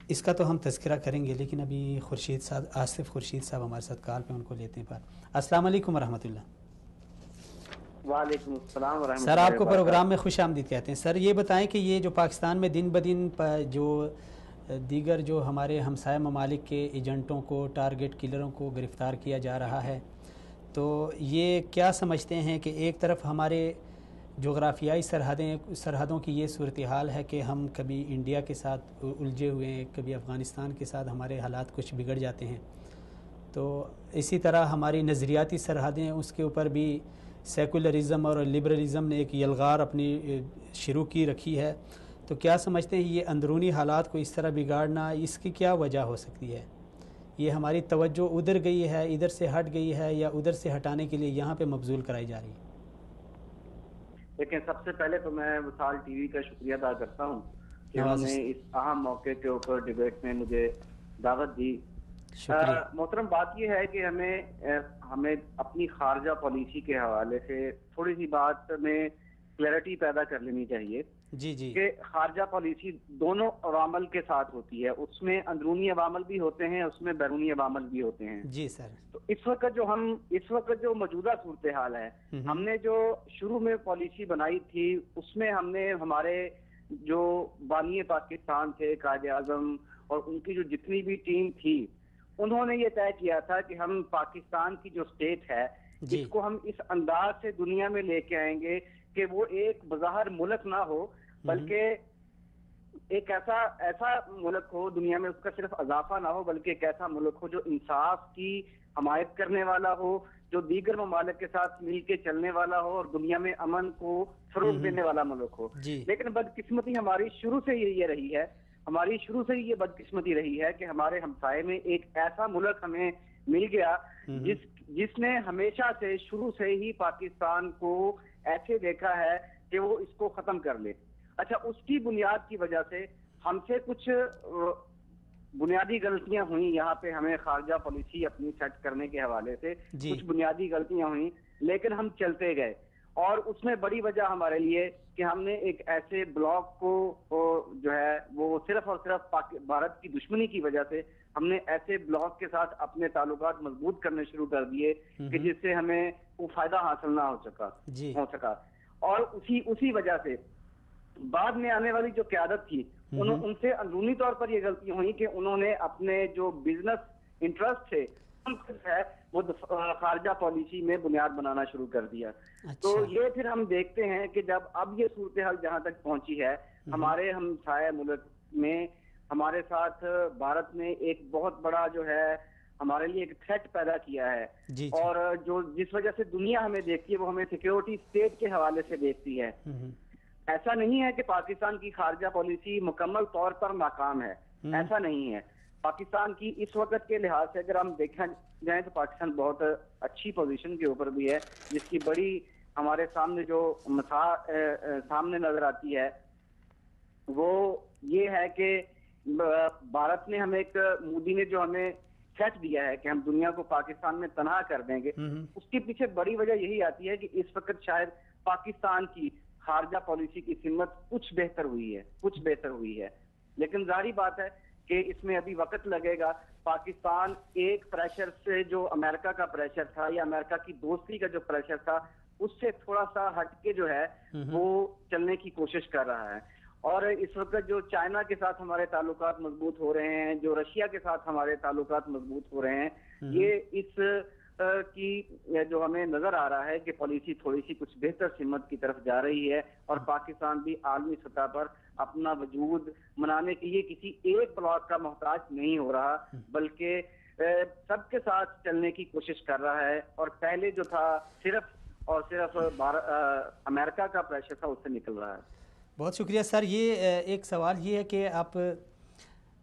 [SPEAKER 1] اس کا تو ہم تذکرہ کریں گے، لیکن ابھی خورشید صاحب، آصف خورشید صاحب ہمارے ساتھ کال پہ، ان کو لیتے ہیں. السلام علیکم ورحمۃ اللہ.
[SPEAKER 4] وعلیکم السلام ورحمۃ اللہ.
[SPEAKER 1] سر آپ کو پروگرام میں خوش آمدید کہتے ہیں. سر یہ بتائیں کہ یہ جو پاکستان میں دن بدن جو دیگر جو ہمارے ہمسائے ممالک کے ایجنٹوں کو، ٹارگٹ کلروں کو گرفتار کیا جا رہا ہے، تو یہ کیا سمجھتے ہیں کہ ایک طرف ہمارے جغرافیائی سرحدوں کی یہ صورتحال ہے کہ ہم کبھی انڈیا کے ساتھ الجھے ہوئے ہیں، کبھی افغانستان کے ساتھ ہمارے حالات کچھ بگڑ جاتے ہیں، تو اسی طرح ہماری نظریاتی سرحدیں، اس کے اوپر بھی سیکولرزم اور لبرلزم نے ایک یلغار اپنی شروع کی رکھی ہے، تو کیا سمجھتے ہیں یہ اندرونی حالات کو اس طرح بگاڑنا، اس کی کیا وجہ ہو سکتی ہے؟ یہ ہماری توجہ ادھر گئی ہے، ادھر سے ہٹ گئی ہے، یا ادھر سے ہٹانے کے لیے یہاں پہ مبذول کرائی جا رہی ہے؟
[SPEAKER 4] لیکن سب سے پہلے تو میں وصال ٹی وی کا شکریہ ادا کرتا ہوں کہ انہوں نے اس اہم موقع کے اوپر ڈیبیٹ میں مجھے دعوت دی. محترم، بات یہ ہے کہ ہمیں اپنی خارجہ پالیسی کے حوالے سے تھوڑی سی بات میں کلیئرٹی پیدا کر لینی چاہیے.
[SPEAKER 1] جی جی. کہ
[SPEAKER 4] خارجہ پالیسی دونوں عوامل کے ساتھ ہوتی ہے، اس میں اندرونی عوامل بھی ہوتے ہیں، اس میں بیرونی عوامل بھی ہوتے ہیں.
[SPEAKER 1] جی سر.
[SPEAKER 4] تو اس وقت جو موجودہ صورتحال ہے، ہم نے جو شروع میں پالیسی بنائی تھی، اس میں ہم نے ہمارے جو بانی پاکستان تھے، قائد اعظم اور ان کی جو جتنی بھی ٹیم تھی، انہوں نے یہ طے کیا تھا کہ ہم پاکستان کی جو اسٹیٹ ہے اس کو ہم اس انداز سے دنیا میں لے کے آئیں گے کہ وہ ایک بظاہر ملک نہ ہو، بلکہ ایک ایسا ملک ہو دنیا میں، اس کا صرف اضافہ نہ ہو، بلکہ ایک ایسا ملک ہو جو انصاف کی حمایت کرنے والا ہو، جو دیگر ممالک کے ساتھ مل کے چلنے والا ہو اور دنیا میں امن کو فروغ دینے والا ملک ہو. لیکن بدقسمتی ہماری شروع سے یہ رہی ہے، یہ بدقسمتی رہی ہے کہ ہمارے ہمسائے میں ایک ایسا ملک ہمیں مل گیا جس نے ہمیشہ سے شروع سے ہی پاکستان کو ایسے دیکھا ہے کہ وہ اس کو ختم کر لے. اچھا، اس کی بنیاد کی وجہ سے ہم سے کچھ بنیادی غلطیاں ہوئیں. یہاں پہ ہمیں خارجہ پالیسی اپنی سیٹ کرنے کے حوالے سے کچھ بنیادی غلطیاں ہوئیں، لیکن ہم چلتے گئے. اور اس میں بڑی وجہ ہمارے لیے کہ ہم نے ایک ایسے بلاک کو جو ہے وہ صرف اور صرف بھارت کی دشمنی کی وجہ سے ہم نے ایسے بلاک کے ساتھ اپنے تعلقات مضبوط کرنے شروع کر دیے کہ جس سے ہمیں وہ فائدہ حاصل نہ ہو سکا. اور اسی وجہ سے بعد میں آنے والی جو قیادت تھی، ان سے اندرونی طور پر یہ غلطی ہوئی کہ انہوں نے اپنے جو بزنس انٹرسٹ تھے وہ خارجہ پالیسی میں بنیاد بنانا شروع کر دیا. تو یہ پھر ہم دیکھتے ہیں کہ جب اب یہ صورتحال جہاں تک پہنچی ہے، ہمارے ہمسائے ملک میں ہمارے ساتھ بھارت نے ایک بہت بڑا جو ہے ہمارے لیے ایک تھریٹ پیدا کیا ہے. اور جس وجہ سے دنیا ہمیں دیکھتی ہے وہ ہمیں سیکیورٹی اسٹیٹ کے حوالے سے دیکھتی ہے. ایسا نہیں ہے کہ پاکستان کی خارجہ پالیسی مکمل طور پر ناکام ہے، ایسا نہیں ہے. پاکستان کی اس وقت کے لحاظ سے اگر ہم دیکھیں جائیں تو پاکستان بہت اچھی پوزیشن کے اوپر بھی ہے، جس کی بڑی ہمارے سامنے جو سامنے نظر آتی ہے وہ یہ ہے کہ بھارت نے ہمیں مودی نے جو ہمیں سیٹ دیا ہے کہ ہم دنیا کو پاکستان میں تنہا کر دیں گے، اس کے پیچھے بڑی وجہ یہی آتی ہے کہ اس وقت شاید پاکستان کی خارجہ پالیسی کی سمت کچھ بہتر ہوئی ہے. لیکن ظاہری بات ہے کہ اس میں ابھی وقت لگے گا. پاکستان ایک پریشر سے جو امریکہ کا پریشر تھا یا امریکہ کی دوستی کا جو پریشر تھا، اس سے تھوڑا سا ہٹ کے جو ہے وہ چلنے کی کوشش کر رہا ہے. اور اس وقت جو چائنا کے ساتھ ہمارے تعلقات مضبوط ہو رہے ہیں، جو رشیا کے ساتھ ہمارے تعلقات مضبوط ہو رہے ہیں، یہ اس کی جو ہمیں نظر آ رہا ہے کہ پالیسی تھوڑی سی کچھ بہتر سمت کی طرف جا رہی ہے. اور پاکستان بھی عالمی سطح پر اپنا وجود منانے کے لیے کسی ایک بلاک کا محتاج نہیں ہو رہا، بلکہ سب کے ساتھ چلنے کی کوشش کر رہا ہے. اور پہلے جو تھا صرف اور صرف امریکہ کا پریشر تھا، اس سے نکل رہا ہے.
[SPEAKER 1] بہت شکریہ سر. یہ ایک سوال یہ ہے کہ آپ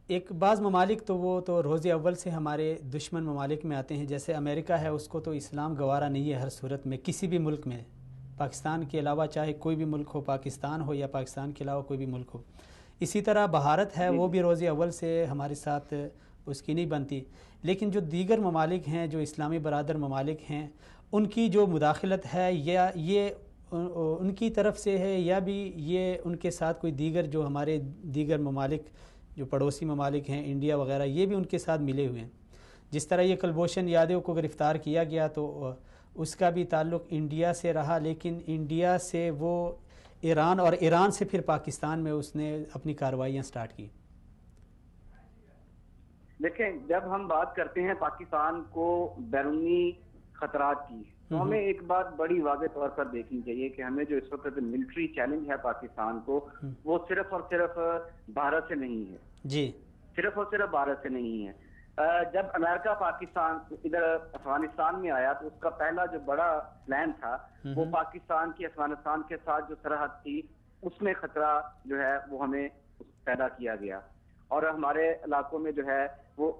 [SPEAKER 1] ایک بعض ممالک تو وہ تو روز اول سے ہمارے دشمن ممالک میں آتے ہیں، جیسے امریکہ ہے، اس کو تو اسلام گوارا نہیں ہے ہر صورت میں، کسی بھی ملک میں، پاکستان کے علاوہ چاہے کوئی بھی ملک ہو، پاکستان ہو یا پاکستان کے علاوہ کوئی بھی ملک ہو. اسی طرح بھارت ہے، وہ بھی روز اول سے ہمارے ساتھ اس کی نہیں بنتی. لیکن جو دیگر ممالک ہیں، جو اسلامی برادر ممالک ہیں، ان کی جو مداخلت ہے یا یہ ان کی طرف سے ہے یا بھی یہ ان کے ساتھ کوئی دیگر جو ہمارے دیگر ممالک جو پڑوسی ممالک ہیں، انڈیا وغیرہ، یہ بھی ان کے ساتھ ملے ہوئے ہیں. جس طرح یہ کلبھوشن یادو کو گرفتار کیا گیا تو اس کا بھی تعلق انڈیا سے رہا، لیکن انڈیا سے وہ ایران اور ایران سے پھر پاکستان میں اس نے اپنی کارروائیاں سٹارٹ کی.
[SPEAKER 4] دیکھیں جب ہم بات کرتے ہیں پاکستان کو بیرونی خطرات کی تو ہمیں ایک بات بڑی واضح طور پر دیکھنی چاہیے کہ ہمیں جو اس وقت ملٹری چیلنج ہے پاکستان کو وہ صرف اور صرف بھارت سے نہیں ہے
[SPEAKER 1] جی
[SPEAKER 4] صرف اور صرف بھارت سے نہیں ہے. جب امریکہ پاکستان ادھر افغانستان میں آیا تو اس کا پہلا جو بڑا پلان تھا وہ پاکستان کی افغانستان کے ساتھ جو سرحد تھی اس میں خطرہ جو ہے وہ ہمیں پیدا کیا گیا, اور ہمارے علاقوں میں جو ہے وہ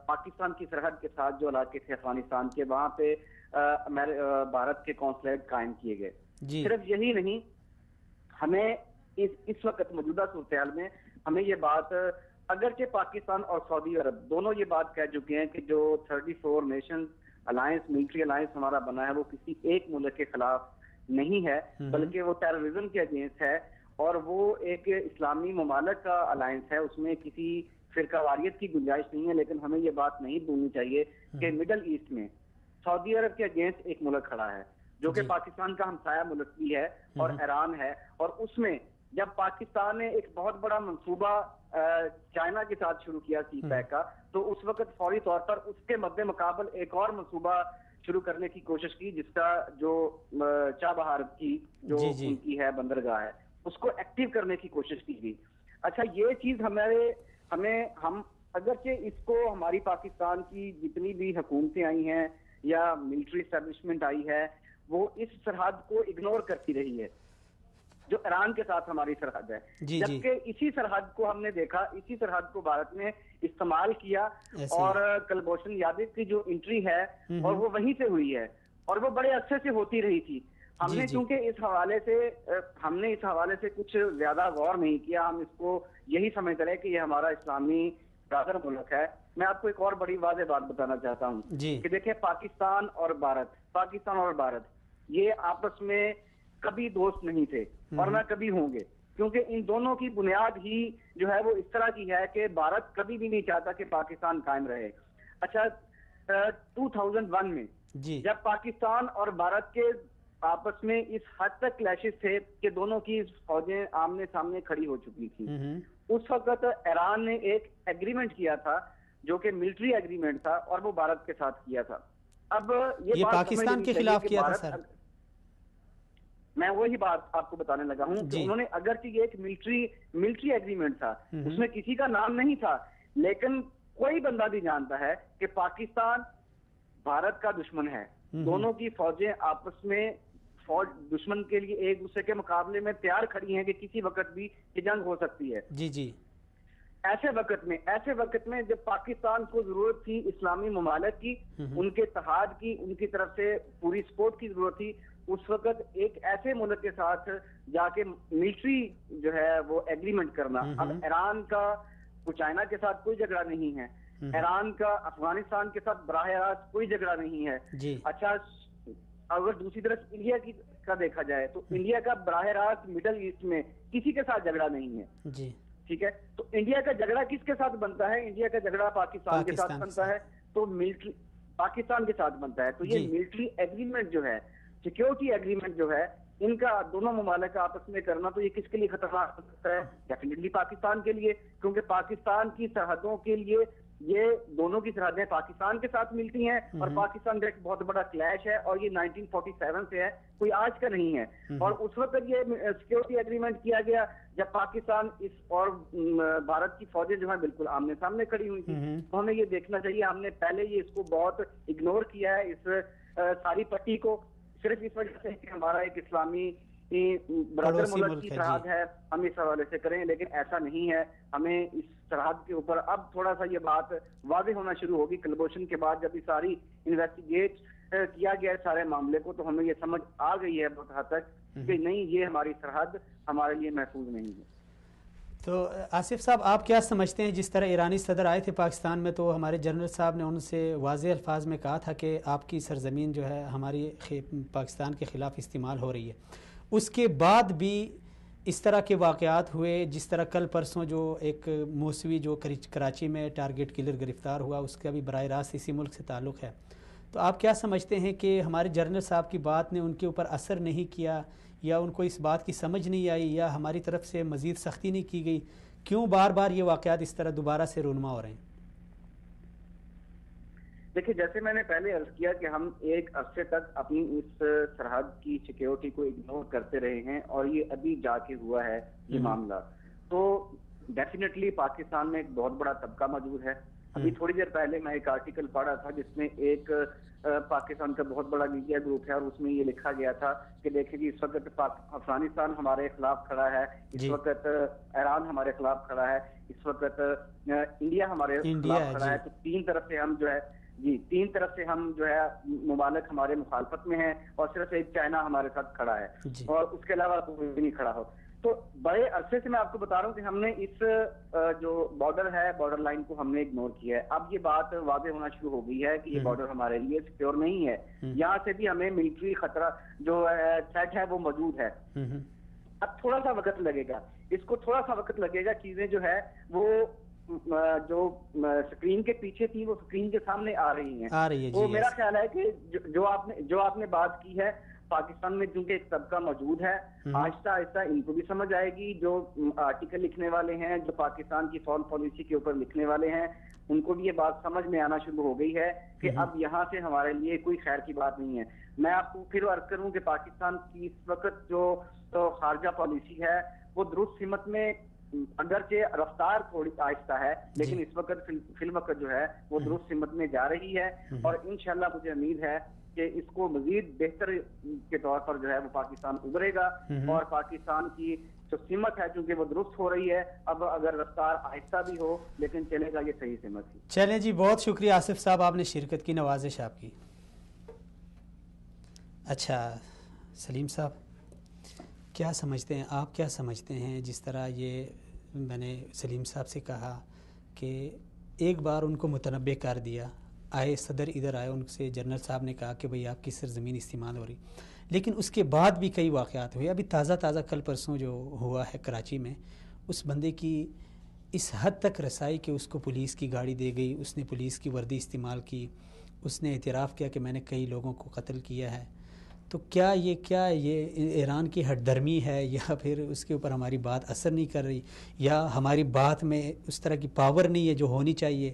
[SPEAKER 4] پاکستان کی سرحد کے ساتھ جو علاقے تھے افغانستان کے وہاں پہ بھارت کے قونصلیٹ قائم کیے گئے. صرف یہی نہیں, ہمیں اس وقت موجودہ صورتحال میں ہمیں یہ بات, اگرچہ پاکستان اور سعودی عرب دونوں یہ بات کہہ چکے ہیں کہ جو 34 نیشن الائنس ملٹری الائنس ہمارا بنا ہے وہ کسی ایک ملک کے خلاف نہیں ہے بلکہ وہ ٹیررزم کے اگینسٹ ہے, اور وہ ایک اسلامی ممالک کا الائنس ہے, اس میں کسی فرقہ واریت کی گنجائش نہیں ہے. لیکن ہمیں یہ بات نہیں بھولنی چاہیے کہ مڈل ایسٹ میں سعودی عرب کے اگینسٹ ایک ملک کھڑا ہے جو کہ پاکستان کا ہمسایہ ملک بھی ہے اور ایران ہے, اور اس میں جب پاکستان نے ایک بہت بڑا منصوبہ چائنا کے ساتھ شروع کیا سی پیک کا, تو اس وقت فوری طور پر اس کے مد مقابل ایک اور منصوبہ شروع کرنے کی کوشش کی جس کا جو چابہار کی جو ان کی ہے بندرگاہ ہے اس کو ایکٹیو کرنے کی کوشش کی گئی. اچھا یہ چیز ہم اگرچہ اس کو ہماری پاکستان کی جتنی بھی حکومتیں آئی ہیں یا ملٹری اسٹیبلشمنٹ آئی ہے وہ اس سرحد کو اگنور کرتی رہی ہے جو ایران کے ساتھ ہماری سرحد ہے, جبکہ اسی سرحد کو ہم نے دیکھا, اسی سرحد کو بھارت نے استعمال کیا, اور کلبھوشن یادو کی جو انٹری ہے اور وہ وہیں سے ہوئی ہے اور وہ بڑے عرصے سے ہوتی رہی تھی. ہم نے چونکہ اس حوالے سے کچھ زیادہ غور نہیں کیا, ہم اس کو یہی سمجھتے رہے کہ یہ ہمارا اسلامی برادر ملک ہے. میں آپ کو ایک اور بڑی واضح بات بتانا چاہتا ہوں کہ دیکھیں پاکستان اور بھارت یہ آپس میں کبھی دوست نہیں تھے اور نہ کبھی ہوں گے, کیونکہ ان دونوں کی بنیاد ہی جو ہے وہ اس طرح کی ہے کہ بھارت کبھی بھی نہیں چاہتا کہ پاکستان قائم رہے. اچھا 2001 میں جب پاکستان اور بھارت کے آپس میں اس حد تک کلیشز تھے کہ دونوں کی فوجیں آمنے سامنے کھڑی ہو چکی تھی, اس وقت ایران نے ایک ایگریمنٹ کیا تھا جو کہ ملٹری ایگریمنٹ تھا اور وہ بھارت کے ساتھ کیا تھا. اب یہ
[SPEAKER 1] پاکستان کے خلاف کیا تھا سر,
[SPEAKER 4] میں وہی بات آپ کو بتانے لگا ہوں کہ انہوں نے اگرچہ یہ ایک ملٹری ایگریمنٹ تھا اس میں کسی کا نام نہیں تھا, لیکن کوئی بندہ بھی جانتا ہے کہ پاکستان بھارت کا دشمن ہے, دونوں کی فوجیں آپس میں دشمن کے لیے ایک دوسرے کے مقابلے میں تیار کھڑی ہیں کہ کسی وقت بھی یہ جنگ ہو سکتی ہے. ایسے وقت میں جب پاکستان کو ضرورت تھی اسلامی ممالک کی, ان کے اتحاد کی, ان کی طرف سے پوری سپورٹ کی ضرورت تھی, اس وقت ایک ایسے ملک کے ساتھ جا کے ملٹری جو ہے وہ ایگریمنٹ کرنا. اب ایران کا چائنا کے ساتھ کوئی جھگڑا نہیں ہے, ایران کا افغانستان کے ساتھ براہ راست کوئی جھگڑا نہیں ہے. اچھا اگر دوسری طرف انڈیا کا دیکھا جائے تو انڈیا کا براہ راست مڈل ایسٹ میں کسی کے ساتھ جھگڑا نہیں ہے. ٹھیک ہے, تو انڈیا کا جھگڑا کس کے ساتھ بنتا ہے؟ انڈیا کا جھگڑا پاکستان کے ساتھ بنتا ہے, تو ملٹری پاکستان کے ساتھ بنتا ہے. تو یہ ملٹری ایگریمنٹ جو ہے, سیکیورٹی ایگریمنٹ جو ہے, ان کا دونوں ممالک کا آپس میں کرنا, تو یہ کس کے لیے خطرناک ہو سکتا ہے؟ ڈیفینیٹلی پاکستان کے لیے, کیونکہ پاکستان کی سرحدوں کے لیے یہ دونوں کی سرحدیں پاکستان کے ساتھ ملتی ہیں اور پاکستان کا ایک بہت بڑا کلیش ہے, اور یہ 1947 سے ہے, کوئی آج کا نہیں ہے. اور اس وقت یہ سیکیورٹی ایگریمنٹ کیا گیا جب پاکستان اور بھارت کی فوجیں جو ہیں بالکل آمنے سامنے کھڑی ہوئی تھی. تو ہمیں یہ دیکھنا چاہیے, ہم نے پہلے یہ اس کو بہت اگنور کیا ہے اس ساری پٹی کو, صرف اس وجہ سے کہ ہمارا ایک اسلامی برادر ملک کی سرحد ہے, ہم اس حوالے سے کریں, لیکن ایسا نہیں ہے. ہمیں اس سرحد کے اوپر اب تھوڑا سا یہ بات واضح ہونا شروع ہوگی کلبھوشن کے بعد, جب یہ ساری انویسٹیگیٹ کیا گیا ہے سارے معاملے کو, تو ہمیں یہ سمجھ آ گئی ہے بہت حد تک کہ نہیں, یہ ہماری سرحد ہمارے لیے محفوظ نہیں ہے.
[SPEAKER 1] تو آصف صاحب آپ کیا سمجھتے ہیں, جس طرح ایرانی صدر آئے تھے پاکستان میں تو ہمارے جنرل صاحب نے ان سے واضح الفاظ میں کہا تھا کہ آپ کی سرزمین جو ہے ہماری پاکستان کے خلاف استعمال ہو رہی ہے. اس کے بعد بھی اس طرح کے واقعات ہوئے, جس طرح کل پرسوں جو ایک موسوی جو کراچی میں ٹارگٹ کلر گرفتار ہوا, اس کا بھی براہ راست اسی ملک سے تعلق ہے. تو آپ کیا سمجھتے ہیں کہ ہمارے جنرل صاحب کی بات نے ان کے اوپر اثر نہیں کیا, یا ان کو اس بات کی سمجھ نہیں آئی, یا ہماری طرف سے مزید سختی نہیں کی گئی؟ کیوں بار بار یہ واقعات اس طرح دوبارہ سے رونما ہو رہے ہیں؟
[SPEAKER 4] دیکھیں جیسے میں نے پہلے عرض کیا کہ ہم ایک عرصے تک اپنی اس سرحد کی سیکیورٹی کو اگنور کرتے رہے ہیں اور یہ ابھی جا کے ہوا ہے یہ معاملہ. تو ڈیفینیٹلی پاکستان میں ایک بہت بڑا طبقہ موجود ہے. ابھی تھوڑی دیر پہلے میں ایک آرٹیکل پڑھا تھا جس میں ایک پاکستان کا بہت بڑا میڈیا گروپ ہے اور اس میں یہ لکھا گیا تھا کہ دیکھیں جی اس وقت افغانستان ہمارے خلاف کھڑا ہے, اس وقت ایران ہمارے خلاف کھڑا ہے, اس وقت انڈیا ہمارے خلاف کھڑا ہے. تو تین طرف سے ہم جو ہے تین طرف سے ہم جو ہے ممالک ہمارے مخالفت میں ہیں اور صرف ایک چائنا ہمارے ساتھ کھڑا ہے اور اس کے علاوہ کوئی بھی نہیں کھڑا ہو. تو بڑے عرصے سے میں آپ کو بتا رہا ہوں کہ ہم نے اس جو بارڈر ہے بارڈر لائن کو ہم نے اگنور کیا ہے. اب یہ بات واضح ہونا شروع ہو گئی ہے کہ یہ بارڈر ہمارے لیے سیکیور نہیں ہے, یہاں سے بھی ہمیں ملٹری خطرہ جو تھریٹ ہے وہ موجود ہے. اب تھوڑا سا وقت لگے گا, اس کو تھوڑا سا وقت لگے گا. چیزیں جو ہے وہ جو سکرین کے پیچھے تھی وہ سکرین کے سامنے آ رہی ہیں. وہ میرا خیال ہے کہ جو آپ نے بات کی ہے پاکستان میں چونکہ ایک طبقہ موجود ہے, آہستہ آہستہ ان کو بھی سمجھ آئے گی. جو آرٹیکل لکھنے والے ہیں, جو پاکستان کی فورن پالیسی کے اوپر لکھنے والے ہیں, ان کو بھی یہ بات سمجھ میں آنا شروع ہو گئی ہے کہ اب یہاں سے ہمارے لیے کوئی خیر کی بات نہیں ہے. میں آپ کو پھر عرض کروں کہ پاکستان کی اس وقت جو خارجہ پالیسی ہے وہ درست سمت میں, اگرچہ رفتار تھوڑی آہستہ ہے لیکن اس وقت فی الوقت جو ہے وہ درست سمت میں جا رہی ہے. اور انشاءاللہ مجھے امید ہے کہ اس کو مزید بہتر کے طور پر جو ہے وہ پاکستان ابھرے گا اور پاکستان کی جو سمت ہے چونکہ وہ درست ہو رہی ہے, اب اگر رفتار آہستہ بھی ہو لیکن چلے گا یہ صحیح سمت ہی.
[SPEAKER 1] چلیں جی, بہت شکریہ آصف صاحب, آپ نے شرکت کی, نوازش آپ کی. اچھا سلیم صاحب, کیا سمجھتے ہیں آپ, کیا سمجھتے ہیں جس طرح یہ میں نے سلیم صاحب سے کہا کہ ایک بار ان کو متنبع کر دیا, آئے صدر ادھر آئے, ان سے جنرل صاحب نے کہا کہ بھئی آپ کی سرزمین استعمال ہو رہی, لیکن اس کے بعد بھی کئی واقعات ہوئے. ابھی تازہ کل پرسوں جو ہوا ہے کراچی میں, اس بندے کی اس حد تک رسائی کہ اس کو پولیس کی گاڑی دے گئی, اس نے پولیس کی وردی استعمال کی, اس نے اعتراف کیا کہ میں نے کئی لوگوں کو قتل کیا ہے. تو کیا یہ ایران کی ہٹ درمی ہے یا پھر اس کے اوپر ہماری بات اثر نہیں کر رہی, یا ہماری بات میں اس طرح کی پاور نہیں ہے جو ہونی چاہیے؟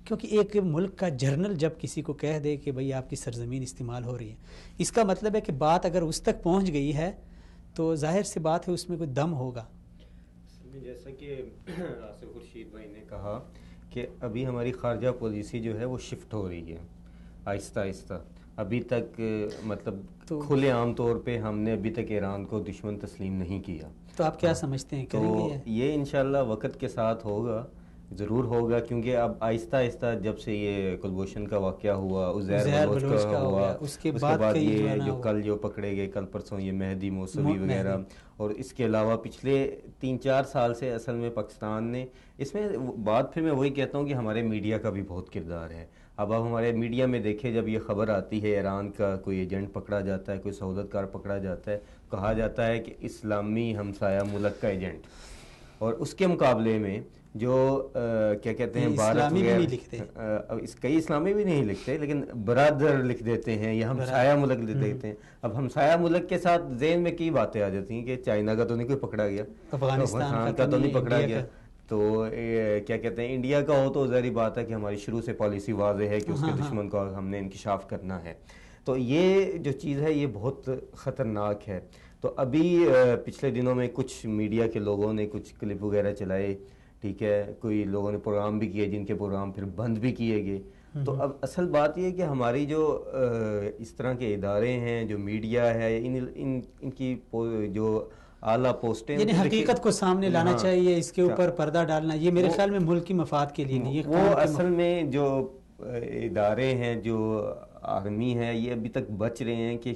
[SPEAKER 1] کیونکہ ایک ملک کا جرنل جب کسی کو کہہ دے کہ بھئی آپ کی سرزمین استعمال ہو رہی ہے, اس کا مطلب ہے کہ بات اگر اس تک پہنچ گئی ہے تو ظاہر سی بات ہے اس میں کوئی دم ہوگا.
[SPEAKER 2] جیسا کہ آصف خورشید بھائی نے کہا کہ ابھی ہماری خارجہ پالیسی جو ہے وہ شفٹ ہو رہی ہے آہستہ آہستہ. ابھی تک مطلب کھلے عام طور پہ ہم نے ابھی تک ایران کو دشمن تسلیم نہیں کیا.
[SPEAKER 1] تو آپ کیا سمجھتے ہیں کریں گے
[SPEAKER 2] یہ انشاءاللہ وقت کے ساتھ ہوگا, ضرور ہوگا, کیونکہ اب آہستہ آہستہ جب سے یہ کلبھوشن کا واقعہ ہوا, عزیر بلوچ کا ہوا, اس کے بعد یہ جو کل جو پکڑے گئے, کل پرسوں یہ مہدی موسوی وغیرہ, اور اس کے علاوہ پچھلے 3-4 سال سے اصل میں پاکستان نے اس میں بات, پھر میں وہی کہتا ہوں کہ ہمارے میڈیا کا بھی بہت کردار ہے. اب ہمارے میڈیا میں دیکھیں, جب یہ خبر آتی ہے ایران کا کوئی ایجنٹ پکڑا جاتا ہے, کوئی سہولت کار پکڑا جاتا ہے, کہا جاتا ہے کہ اسلامی ہمسایہ ملک کا ایجنٹ, اور اس کے مقابلے میں جو کیا کہتے ہیں بھارت وغیرہ, کئی اسلامی بھی نہیں لکھتے لیکن برادر لکھ دیتے ہیں یا ہمسایہ ملک لکھ دیتے ہیں. اب ہمسایہ ملک کے ساتھ ذہن میں کئی باتیں آ جاتی ہیں کہ چائنا کا تو نہیں کوئی پکڑا گیا, افغانستان کا تو نہیں پکڑا گیا, تو کیا کہتے ہیں انڈیا کا ہو تو ظاہری بات ہے کہ ہماری شروع سے پالیسی واضح ہے کہ اس کے دشمن کو ہم نے انکشاف کرنا ہے. تو یہ جو چیز ہے یہ بہت خطرناک ہے. تو ابھی پچھلے دنوں میں کچھ میڈیا کے لوگوں نے کچھ کلپ وغیرہ چلائے, ٹھیک ہے, کوئی لوگوں نے پروگرام بھی کیے جن کے پروگرام پھر بند بھی کیے گئے. تو اب اصل بات یہ ہے کہ ہماری جو اس طرح کے ادارے ہیں, جو میڈیا ہے, ان کی جو اعلیٰ پوسٹیں,
[SPEAKER 1] یعنی حقیقت کو سامنے لانا چاہیے, اس کے اوپر پردہ ڈالنا, یہ میرے خیال میں ملک کی مفاد کے لیے نہیں ہے.
[SPEAKER 2] وہ اصل میں جو ادارے ہیں, جو آرمی ہے, یہ ابھی تک بچ رہے ہیں کہ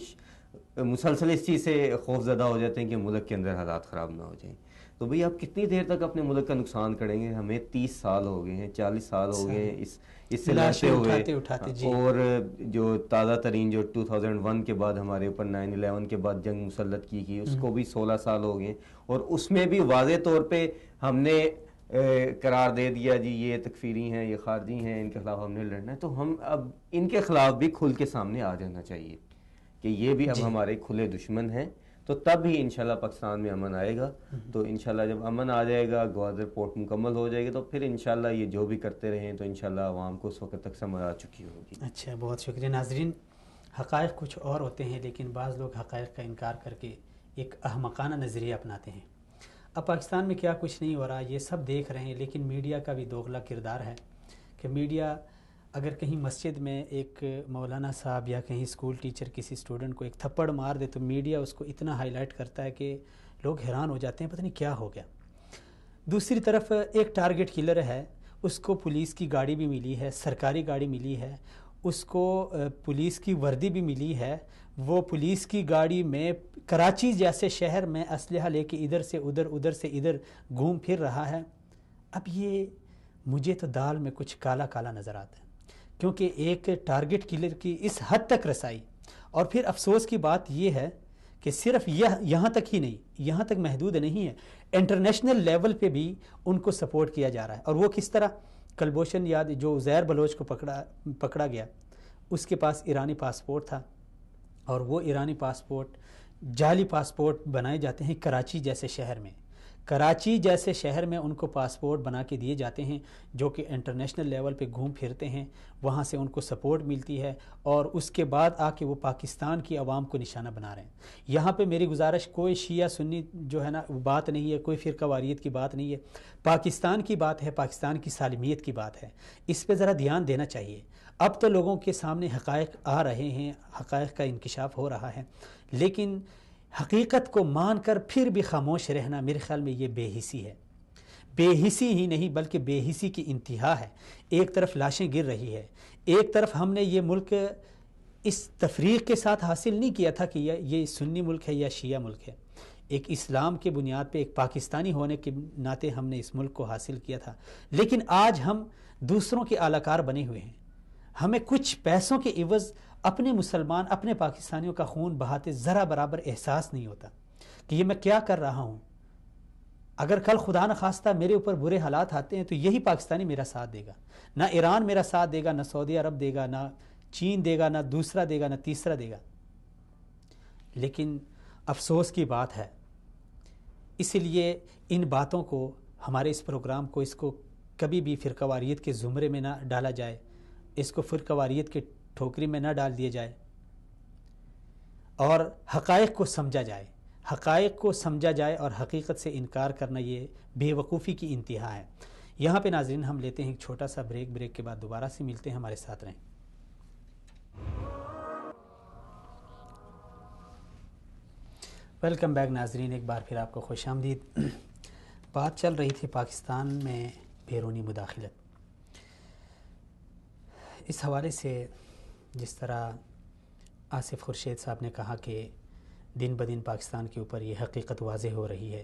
[SPEAKER 2] مسلسل اس چیز سے خوف زدہ ہو جاتے ہیں کہ ملک کے اندر حالات خراب نہ ہو جائیں. تو بھئی آپ کتنی دیر تک اپنے ملک کا نقصان کریں گے؟ ہمیں 30 سال ہو گئے ہیں, 40 سال ہو گئے ہیں اس سے لڑتے ہوئے. اور جو تازہ ترین جو 2001 کے بعد ہمارے اوپر 9/11 کے بعد جنگ مسلط کی اس کو بھی 16 سال ہو گئے, اور اس میں بھی واضح طور پہ ہم نے قرار دے دیا جی یہ تکفیری ہیں, یہ خارجی ہیں, ان کے خلاف ہم نے لڑنا ہے. تو ہم اب ان کے خلاف بھی کھل کے سامنے آ جانا چاہیے کہ یہ بھی اب ہمارے کھلے دشمن ہیں. تو تب ہی انشاءاللہ پاکستان میں امن آئے گا. تو انشاءاللہ جب امن آ جائے گا, گوادر پورٹ مکمل ہو جائے گی, تو پھر انشاءاللہ یہ جو بھی کرتے رہیں تو انشاءاللہ عوام کو اس وقت تک سمجھ آ چکی ہوگی.
[SPEAKER 1] اچھا, بہت شکریہ. ناظرین, حقائق کچھ اور ہوتے ہیں, لیکن بعض لوگ حقائق کا انکار کر کے ایک احمقانہ نظریہ اپناتے ہیں. اب پاکستان میں کیا کچھ نہیں ہو رہا یہ سب دیکھ رہے ہیں, لیکن میڈیا کا بھی دوغلا کردار ہے کہ میڈیا اگر کہیں مسجد میں ایک مولانا صاحب یا کہیں اسکول ٹیچر کسی اسٹوڈنٹ کو ایک تھپڑ مار دے تو میڈیا اس کو اتنا ہائی لائٹ کرتا ہے کہ لوگ حیران ہو جاتے ہیں, پتہ نہیں کیا ہو گیا. دوسری طرف ایک ٹارگٹ کلر ہے, اس کو پولیس کی گاڑی بھی ملی ہے, سرکاری گاڑی ملی ہے, اس کو پولیس کی وردی بھی ملی ہے, وہ پولیس کی گاڑی میں کراچی جیسے شہر میں اسلحہ لے کے ادھر سے ادھر ادھر سے ادھر گھوم پھر رہا ہے. اب یہ مجھے تو دال میں کچھ کالا کالا نظر آتا ہے, کیونکہ ایک ٹارگٹ کلر کی اس حد تک رسائی. اور پھر افسوس کی بات یہ ہے کہ صرف یہاں تک ہی نہیں, یہاں تک محدود نہیں ہے, انٹرنیشنل لیول پہ بھی ان کو سپورٹ کیا جا رہا ہے. اور وہ کس طرح؟ کلبھوشن یاد جو عزیر بلوچ کو پکڑا گیا, اس کے پاس ایرانی پاسپورٹ تھا, اور وہ ایرانی پاسپورٹ جعلی پاسپورٹ بنائے جاتے ہیں کراچی جیسے شہر میں. کراچی جیسے شہر میں ان کو پاسپورٹ بنا کے دیے جاتے ہیں جو کہ انٹرنیشنل لیول پہ گھوم پھرتے ہیں, وہاں سے ان کو سپورٹ ملتی ہے, اور اس کے بعد آ کے وہ پاکستان کی عوام کو نشانہ بنا رہے ہیں. یہاں پہ میری گزارش کوئی شیعہ سنی جو ہے نا بات نہیں ہے, کوئی فرقہ واریت کی بات نہیں ہے, پاکستان کی بات ہے, پاکستان کی سالمیت کی بات ہے. اس پہ ذرا دھیان دینا چاہیے. اب تو لوگوں کے سامنے حقائق آ رہے ہیں, حقائق کا انکشاف ہو رہا ہے, لیکن حقیقت کو مان کر پھر بھی خاموش رہنا میرے خیال میں یہ بے حسی ہے. بے حسی ہی نہیں بلکہ بے حسی کی انتہا ہے. ایک طرف لاشیں گر رہی ہے, ایک طرف ہم نے یہ ملک اس تفریق کے ساتھ حاصل نہیں کیا تھا کہ یہ سنی ملک ہے یا شیعہ ملک ہے. ایک اسلام کے بنیاد پہ ایک پاکستانی ہونے کے ناطے ہم نے اس ملک کو حاصل کیا تھا, لیکن آج ہم دوسروں کے اعلی کار بنے ہوئے ہیں. ہمیں کچھ پیسوں کے عوض اپنے مسلمان, اپنے پاکستانیوں کا خون بہاتے ذرا برابر احساس نہیں ہوتا کہ یہ میں کیا کر رہا ہوں. اگر کل خدا نخواستہ میرے اوپر برے حالات آتے ہیں تو یہی پاکستانی میرا ساتھ دے گا, نہ ایران میرا ساتھ دے گا, نہ سعودی عرب دے گا, نہ چین دے گا, نہ دوسرا دے گا, نہ تیسرا دے گا. لیکن افسوس کی بات ہے, اس لیے ان باتوں کو, ہمارے اس پروگرام کو, اس کو کبھی بھی فرقہ واریت کے زمرے میں نہ ڈالا جائے, اس کو فرقہ واریت کے ٹھوکری میں نہ ڈال دیا جائے, اور حقائق کو سمجھا جائے. حقائق کو سمجھا جائے اور حقیقت سے انکار کرنا یہ بے وقوفی کی انتہا ہے. یہاں پہ ناظرین ہم لیتے ہیں ایک چھوٹا سا بریک کے بعد دوبارہ سے ملتے ہیں, ہمارے ساتھ رہیں. ویلکم بیک ناظرین, ایک بار پھر آپ کو خوش آمدید. بات چل رہی تھی پاکستان میں بیرونی مداخلت. اس حوالے سے جس طرح آصف خورشید صاحب نے کہا کہ دن بدن پاکستان کے اوپر یہ حقیقت واضح ہو رہی ہے,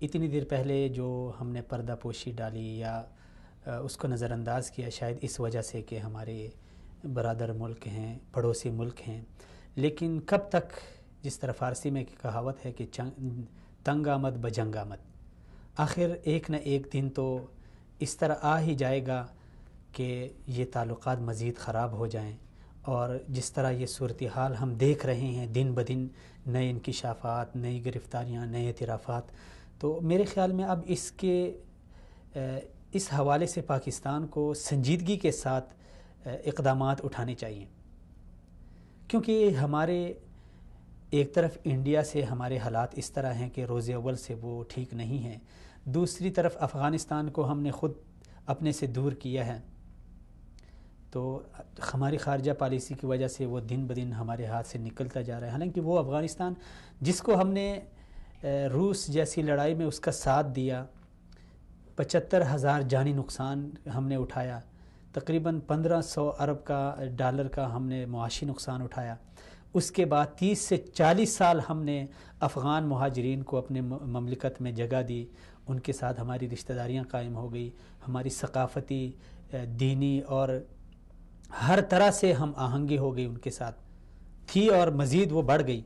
[SPEAKER 1] اتنی دیر پہلے جو ہم نے پردہ پوشی ڈالی یا اس کو نظر انداز کیا, شاید اس وجہ سے کہ ہمارے برادر ملک ہیں, پڑوسی ملک ہیں, لیکن کب تک, جس طرح فارسی میں ایک کہاوت ہے کہ تنگ آمد بجنگ آمد, آخر ایک نہ ایک دن تو اس طرح آ ہی جائے گا کہ یہ تعلقات مزید خراب ہو جائیں. اور جس طرح یہ صورتحال ہم دیکھ رہے ہیں دن بدن, نئے انکشافات, نئی گرفتاریاں, نئے اعترافات, تو میرے خیال میں اب اس حوالے سے پاکستان کو سنجیدگی کے ساتھ اقدامات اٹھانے چاہیے. کیونکہ ہمارے ایک طرف انڈیا سے ہمارے حالات اس طرح ہیں کہ روز اول سے وہ ٹھیک نہیں ہیں, دوسری طرف افغانستان کو ہم نے خود اپنے سے دور کیا ہے, تو ہماری خارجہ پالیسی کی وجہ سے وہ دن بدن ہمارے ہاتھ سے نکلتا جا رہا ہے. حالانکہ وہ افغانستان جس کو ہم نے روس جیسی لڑائی میں اس کا ساتھ دیا, 75,000 جانی نقصان ہم نے اٹھایا, تقریباً 1,500 ارب کا ڈالر کا ہم نے معاشی نقصان اٹھایا. اس کے بعد 30 سے 40 سال ہم نے افغان مہاجرین کو اپنے مملکت میں جگہ دی, ان کے ساتھ ہماری رشتہ داریاں قائم ہو گئی, ہماری ثقافتی, دینی اور ہر طرح سے ہم آہنگی ہو گئی ان کے ساتھ تھی, اور مزید وہ بڑھ گئی.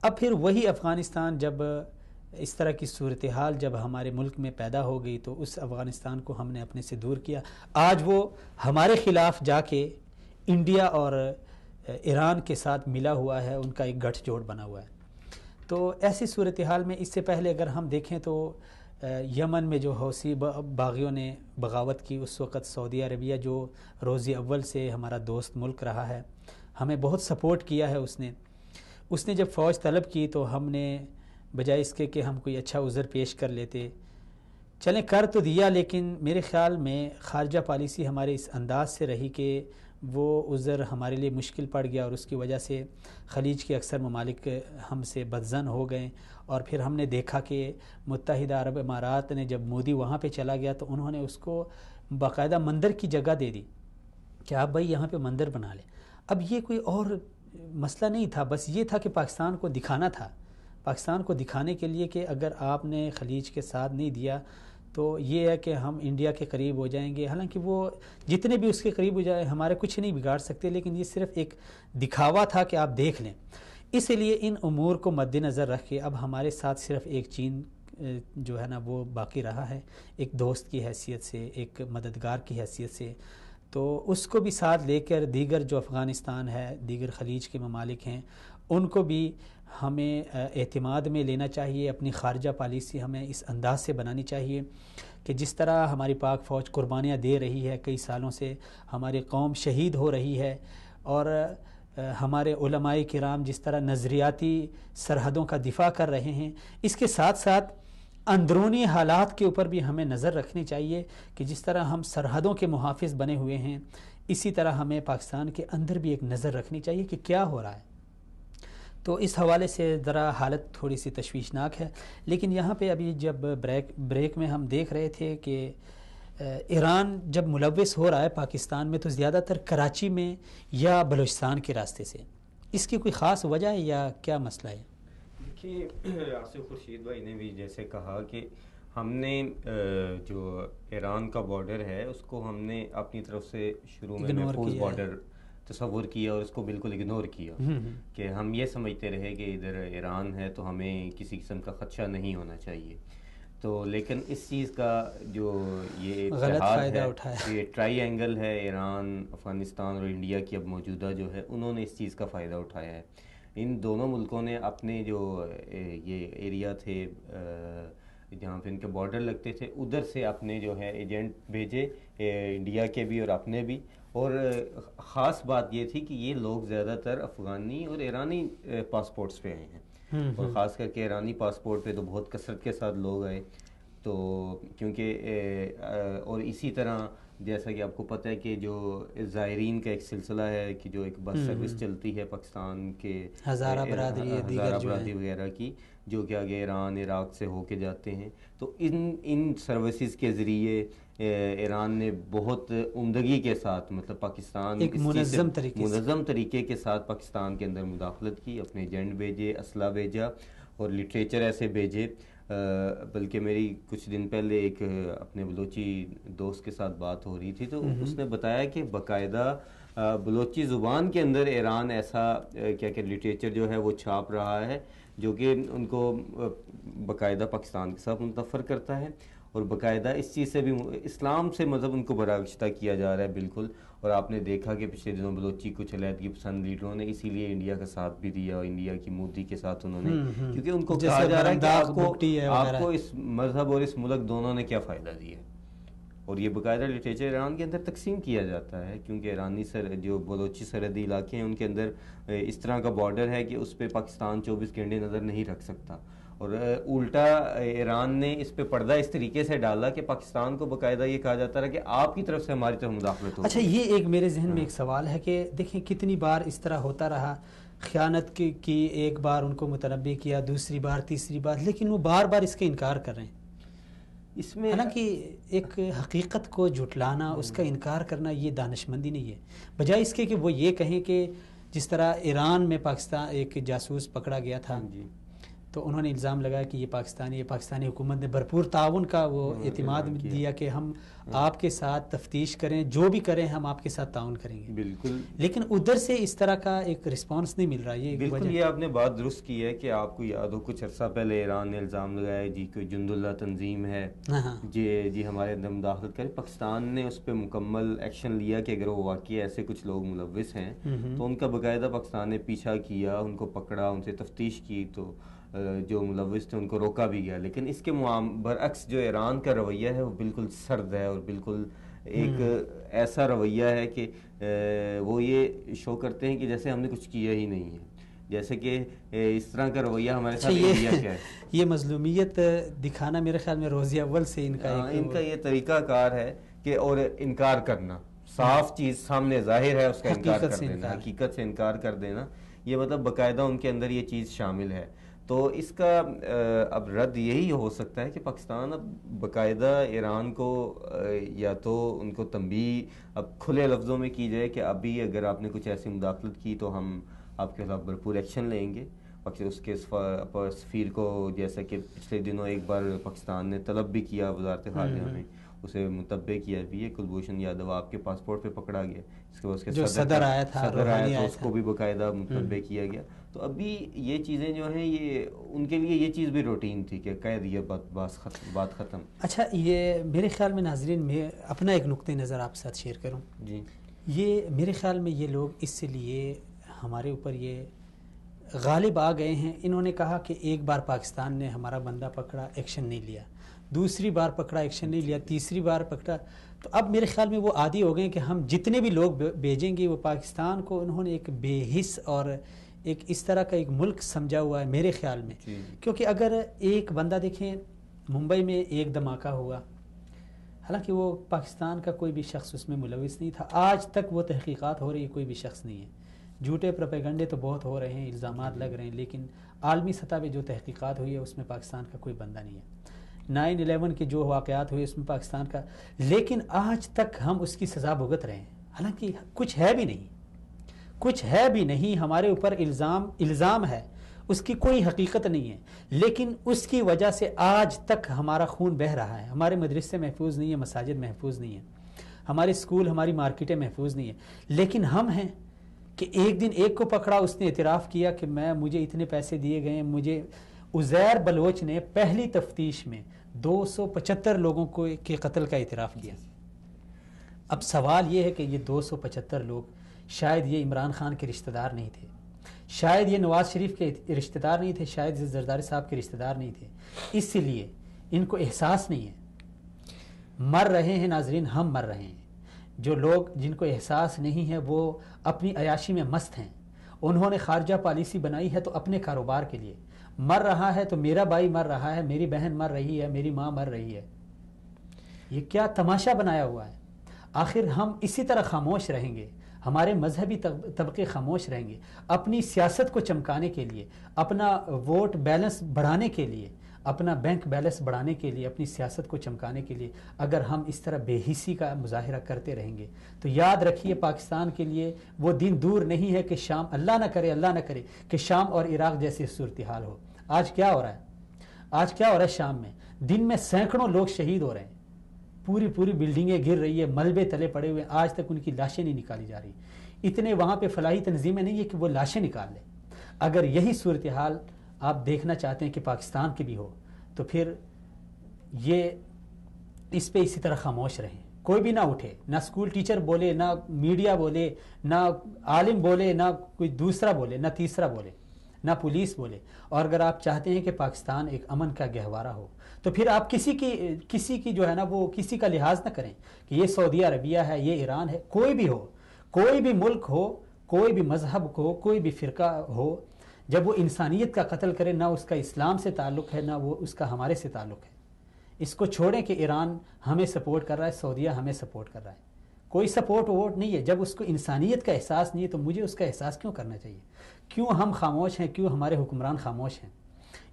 [SPEAKER 1] اب پھر وہی افغانستان جب اس طرح کی صورتحال جب ہمارے ملک میں پیدا ہو گئی تو اس افغانستان کو ہم نے اپنے سے دور کیا. آج وہ ہمارے خلاف جا کے انڈیا اور ایران کے ساتھ ملا ہوا ہے, ان کا ایک گٹھ جوڑ بنا ہوا ہے. تو ایسی صورتحال میں اس سے پہلے اگر ہم دیکھیں تو یمن میں جو حوثی باغیوں نے بغاوت کی، اس وقت سعودی عربیہ جو روزی اول سے ہمارا دوست ملک رہا ہے، ہمیں بہت سپورٹ کیا ہے اس نے جب فوج طلب کی تو ہم نے بجائے اس کے کہ ہم کوئی اچھا عذر پیش کر لیتے، چلیں کر تو دیا، لیکن میرے خیال میں خارجہ پالیسی ہمارے اس انداز سے رہی کہ وہ عذر ہمارے لیے مشکل پڑ گیا، اور اس کی وجہ سے خلیج کے اکثر ممالک ہم سے بدظن ہو گئے، اور پھر ہم نے دیکھا کہ متحدہ عرب امارات نے جب مودی وہاں پہ چلا گیا تو انہوں نے اس کو باقاعدہ مندر کی جگہ دے دی کہ آپ بھائی یہاں پہ مندر بنا لیں۔ اب یہ کوئی اور مسئلہ نہیں تھا، بس یہ تھا کہ پاکستان کو دکھانا تھا، پاکستان کو دکھانے کے لیے کہ اگر آپ نے خلیج کے ساتھ نہیں دیا تو یہ ہے کہ ہم انڈیا کے قریب ہو جائیں گے، حالانکہ وہ جتنے بھی اس کے قریب ہو جائے ہمارے کچھ نہیں بگاڑ سکتے، لیکن یہ صرف ایک دکھاوا تھا کہ آپ دیکھ لیں۔ اس لیے ان امور کو مد نظر رکھ کے اب ہمارے ساتھ صرف ایک چین جو ہے نا وہ باقی رہا ہے، ایک دوست کی حیثیت سے، ایک مددگار کی حیثیت سے، تو اس کو بھی ساتھ لے کر دیگر جو افغانستان ہے، دیگر خلیج کے ممالک ہیں، ان کو بھی ہمیں اعتماد میں لینا چاہیے۔ اپنی خارجہ پالیسی ہمیں اس انداز سے بنانی چاہیے کہ جس طرح ہماری پاک فوج قربانیاں دے رہی ہے، کئی سالوں سے ہماری قوم شہید ہو رہی ہے، اور ہمارے علماء کرام جس طرح نظریاتی سرحدوں کا دفاع کر رہے ہیں، اس کے ساتھ ساتھ اندرونی حالات کے اوپر بھی ہمیں نظر رکھنی چاہیے کہ جس طرح ہم سرحدوں کے محافظ بنے ہوئے ہیں، اسی طرح ہمیں پاکستان کے اندر بھی ایک نظر رکھنی چاہیے کہ کیا ہو رہا ہے۔ تو اس حوالے سے ذرا حالت تھوڑی سی تشویشناک ہے، لیکن یہاں پہ ابھی جب بریک میں ہم دیکھ رہے تھے کہ ایران جب ملوث ہو رہا ہے پاکستان میں تو زیادہ تر کراچی میں یا بلوچستان کے راستے سے، اس کی کوئی خاص وجہ ہے یا کیا مسئلہ ہے؟
[SPEAKER 2] دیکھیے آصف خورشید بھائی نے بھی جیسے کہا کہ ہم نے جو ایران کا بارڈر ہے اس کو ہم نے اپنی طرف سے شروع میں محفوظ بارڈر تصور کیا اور اس کو بالکل اگنور کیا کہ ہم یہ سمجھتے رہے کہ ادھر ایران ہے تو ہمیں کسی قسم کا خدشہ نہیں ہونا چاہیے، تو لیکن اس چیز کا جو یہ اتحاد ہے، یہ ٹرائی اینگل ہے، ایران، افغانستان اور انڈیا کی اب موجودہ جو ہے، انہوں نے اس چیز کا فائدہ اٹھایا ہے۔ ان دونوں ملکوں نے اپنے جو یہ ایریا تھے جہاں پہ ان کے بارڈر لگتے تھے ادھر سے اپنے جو ہے ایجنٹ بھیجے، انڈیا کے بھی اور اپنے بھی، اور خاص بات یہ تھی کہ یہ لوگ زیادہ تر افغانی اور ایرانی پاسپورٹس پہ آئے ہیں، اور خاص کر کے ایرانی پاسپورٹ پہ تو بہت کثرت کے ساتھ لوگ آئے، تو کیونکہ اور اسی طرح جیسا کہ آپ کو پتہ ہے کہ جو زائرین کا ایک سلسلہ ہے کہ جو ایک بس سروس چلتی ہے پاکستان کے
[SPEAKER 1] ہزارہ برادری
[SPEAKER 2] وغیرہ کی، جو کہ آگے ایران عراق سے ہو کے جاتے ہیں، تو ان سروسز کے ذریعے ایران نے بہت عمدگی کے ساتھ مطلب پاکستان
[SPEAKER 1] ایک منظم
[SPEAKER 2] طریقے کے ساتھ پاکستان کے اندر مداخلت کی، اپنے ایجنٹ بھیجے، اسلحہ بھیجا اور لٹریچر ایسے بھیجے۔ بلکہ میری کچھ دن پہلے ایک اپنے بلوچی دوست کے ساتھ بات ہو رہی تھی تو اس نے بتایا کہ باقاعدہ بلوچی زبان کے اندر ایران ایسا کیا کہ لٹریچر جو ہے وہ چھاپ رہا ہے جو کہ ان کو باقاعدہ پاکستان کے ساتھ متفر کرتا ہے، اور باقاعدہ اس چیز سے بھی اسلام سے مطلب ان کو برآمدہ کیا جا رہا ہے بالکل۔ اور آپ نے دیکھا کہ پچھلے دنوں بلوچی کچھ علیحدگی پسند لیڈروں نے اسی لیے انڈیا کا ساتھ بھی دیا، اور انڈیا کی مودی کے ساتھ انہوں نے، کیونکہ ان کو کہا جا رہا ہے کہ آپ کو اس مذہب اور اس ملک دونوں نے کیا فائدہ دیا، اور یہ باقاعدہ لٹریچر ایران کے اندر تقسیم کیا جاتا ہے، کیونکہ ایرانی جو بلوچی سرحدی علاقے ہیں ان کے اندر اس طرح کا بارڈر ہے کہ اس پہ پاکستان 24 گھنٹے نظر نہیں رکھ سکتا، اور الٹا ایران نے اس پہ پردہ اس طریقے سے ڈالا کہ پاکستان کو باقاعدہ یہ کہا جاتا رہا کہ آپ کی طرف سے ہماری طرف مداخلت ہو۔
[SPEAKER 1] اچھا، یہ ایک میرے ذہن میں ایک سوال ہے کہ دیکھیں کتنی بار اس طرح ہوتا رہا، خیانت کی ایک بار ان کو متنبع کیا، دوسری بار، تیسری بار، لیکن وہ بار بار اس کا انکار کر رہے ہیں۔ اس میں حالانکہ ایک حقیقت کو جھٹلانا، اس کا انکار کرنا، یہ دانشمندی نہیں ہے، بجائے اس کے کہ وہ یہ کہیں کہ جس طرح ایران میں پاکستان ایک جاسوس پکڑا گیا تھا تو انہوں نے الزام لگایا کہ یہ پاکستانی حکومت نے بھرپور تعاون کا وہ اعتماد دیا کہ ہم آپ کے ساتھ تفتیش کریں، جو بھی کریں ہم آپ کے ساتھ تعاون کریں گے،
[SPEAKER 2] بالکل،
[SPEAKER 1] لیکن ادھر سے اس طرح کا ایک رسپانس نہیں مل رہا۔ یہ
[SPEAKER 2] بالکل، یہ آپ نے بات درست کی ہے کہ آپ کو یاد ہو کچھ عرصہ پہلے ایران نے الزام لگایا جی کوئی جند اللہ تنظیم ہے جی ہمارے اندر مداخلت کرے، پاکستان نے اس پہ مکمل ایکشن لیا کہ اگر وہ واقعی ایسے کچھ لوگ ملوث ہیں تو ان کا باقاعدہ پاکستان نے پیچھا کیا، ان کو پکڑا، ان سے تفتیش کی، تو جو ملوث تھے ان کو روکا بھی گیا. لیکن اس کے برعکس جو ایران کا رویہ ہے وہ بالکل سرد ہے اور بالکل ایک ایسا رویہ ہے کہ وہ یہ شو کرتے ہیں کہ جیسے ہم نے کچھ کیا ہی نہیں ہے, جیسے کہ اس طرح کا رویہ ہمارے ساتھ انڈیا کا ہے.
[SPEAKER 1] یہ مظلومیت دکھانا میرے خیال میں روزی اول سے ان کا
[SPEAKER 2] یہ طریقہ کار ہے کہ, اور انکار کرنا, صاف چیز سامنے ظاہر ہے اس کا انکار کر دینا, حقیقت سے انکار کر دینا, یہ مطلب باقاعدہ ان کے اندر یہ چیز شامل ہے. تو اس کا اب رد یہی ہو سکتا ہے کہ پاکستان اب باقاعدہ ایران کو یا تو ان کو تنبیہ اب کھلے لفظوں میں کی جائے کہ ابھی اگر آپ نے کچھ ایسی مداخلت کی تو ہم آپ کے خلاف بھرپور ایکشن لیں گے. اس کے سفیر کو جیسا کہ پچھلے دنوں ایک بار پاکستان نے طلب بھی کیا وزارت خارجہ میں, اسے متبع کیا بھی ہے. کلبھوشن یادو آپ کے پاسپورٹ پہ پکڑا گیا, اس کے بعد اس کے صدر آیا تھا اس کو بھی باقاعدہ متبع کیا گیا. تو ابھی یہ چیزیں جو ہیں یہ ان کے لیے یہ چیز بھی روٹین تھی کہ کہہ دیا بات ختم.
[SPEAKER 1] اچھا, یہ میرے خیال میں ناظرین میں اپنا ایک نقطۂ نظر آپ ساتھ شیئر کروں.
[SPEAKER 2] جی,
[SPEAKER 1] یہ میرے خیال میں یہ لوگ اس لیے ہمارے اوپر یہ غالب آ گئے ہیں. انہوں نے کہا کہ ایک بار پاکستان نے ہمارا بندہ پکڑا, ایکشن نہیں لیا, دوسری بار پکڑا, ایکشن نہیں لیا, تیسری بار پکڑا, تو اب میرے خیال میں وہ عادی ہو گئے ہیں کہ ہم جتنے بھی لوگ بھیجیں گے وہ پاکستان کو انہوں نے ایک بے حس اور ایک اس طرح کا ایک ملک سمجھا ہوا ہے میرے خیال میں. کیونکہ اگر ایک بندہ دیکھیں ممبئی میں ایک دھماکہ ہوا, حالانکہ وہ پاکستان کا کوئی بھی شخص اس میں ملوث نہیں تھا, آج تک وہ تحقیقات ہو رہی ہے, کوئی بھی شخص نہیں ہے. جھوٹے پروپیگنڈے تو بہت ہو رہے ہیں, الزامات لگ رہے ہیں, لیکن عالمی سطح پہ جو تحقیقات ہوئی ہے اس میں پاکستان کا کوئی بندہ نہیں ہے. 9/11 کے جو واقعات ہوئے اس میں پاکستان کا, لیکن آج تک ہم اس کی سزا بھگت رہے ہیں. حالانکہ کچھ ہے بھی نہیں, کچھ ہے بھی نہیں, ہمارے اوپر الزام ہے, اس کی کوئی حقیقت نہیں ہے, لیکن اس کی وجہ سے آج تک ہمارا خون بہہ رہا ہے. ہمارے مدرسے محفوظ نہیں ہیں, مساجد محفوظ نہیں ہیں, ہمارے اسکول ہماری مارکیٹیں محفوظ نہیں ہیں. لیکن ہم ہیں کہ ایک دن ایک کو پکڑا, اس نے اعتراف کیا کہ مجھے اتنے پیسے دیے گئے. مجھے عزیر بلوچ نے پہلی تفتیش میں 275 لوگوں کے قتل کا اعتراف کیا. اب سوال یہ ہے کہ یہ 275 لوگ شاید یہ عمران خان کے رشتہ دار نہیں تھے, شاید یہ نواز شریف کے رشتہ دار نہیں تھے, شاید یہ زرداری صاحب کے رشتہ دار نہیں تھے, اس لیے ان کو احساس نہیں ہے. مر رہے ہیں ناظرین, ہم مر رہے ہیں. جو لوگ جن کو احساس نہیں ہے وہ اپنی عیاشی میں مست ہیں. انہوں نے خارجہ پالیسی بنائی ہے تو اپنے کاروبار کے لیے. مر رہا ہے تو میرا بھائی مر رہا ہے, میری بہن مر رہی ہے, میری ماں مر رہی ہے. یہ کیا تماشا بنایا ہوا ہے. آخر ہم اسی طرح خاموش رہیں گے, ہمارے مذہبی طبقے خاموش رہیں گے اپنی سیاست کو چمکانے کے لیے, اپنا ووٹ بیلنس بڑھانے کے لیے, اپنا بینک بیلنس بڑھانے کے لیے, اپنی سیاست کو چمکانے کے لیے. اگر ہم اس طرح بے حسی کا مظاہرہ کرتے رہیں گے تو یاد رکھیے پاکستان کے لیے وہ دن دور نہیں ہے کہ شام, اللہ نہ کرے کہ شام اور عراق جیسی صورتحال ہو. آج کیا ہو رہا ہے, آج کیا ہو رہا ہے شام میں؟ دن میں سینکڑوں لوگ شہید ہو رہے ہیں, پوری بلڈنگیں گر رہی ہے, ملبے تلے پڑے ہوئے, آج تک ان کی لاشیں نہیں نکالی جا رہی. اتنے وہاں پہ فلاحی تنظیمیں نہیں ہیں کہ وہ لاشیں نکال لیں. اگر یہی صورتحال آپ دیکھنا چاہتے ہیں کہ پاکستان کی بھی ہو تو پھر یہ اس پہ اسی طرح خاموش رہیں, کوئی بھی نہ اٹھے, نہ اسکول ٹیچر بولے, نہ میڈیا بولے, نہ عالم بولے, نہ کوئی دوسرا بولے, نہ تیسرا بولے, نہ پولیس بولے. اور اگر آپ چاہتے ہیں کہ پاکستان ایک امن کا گہوارہ ہو تو پھر آپ کسی کی جو ہے نا وہ کسی کا لحاظ نہ کریں کہ یہ سعودی عربیہ ہے, یہ ایران ہے, کوئی بھی ہو, کوئی بھی ملک ہو, کوئی بھی مذہب ہو, کوئی بھی فرقہ ہو. جب وہ انسانیت کا قتل کرے, نہ اس کا اسلام سے تعلق ہے, نہ وہ اس کا ہمارے سے تعلق ہے. اس کو چھوڑیں کہ ایران ہمیں سپورٹ کر رہا ہے, سعودیہ ہمیں سپورٹ کر رہا ہے. کوئی سپورٹ ووٹ نہیں ہے. جب اس کو انسانیت کا احساس نہیں ہے تو مجھے اس کا احساس کیوں کرنا چاہیے؟ کیوں ہم خاموش ہیں, کیوں ہمارے حکمران خاموش ہیں؟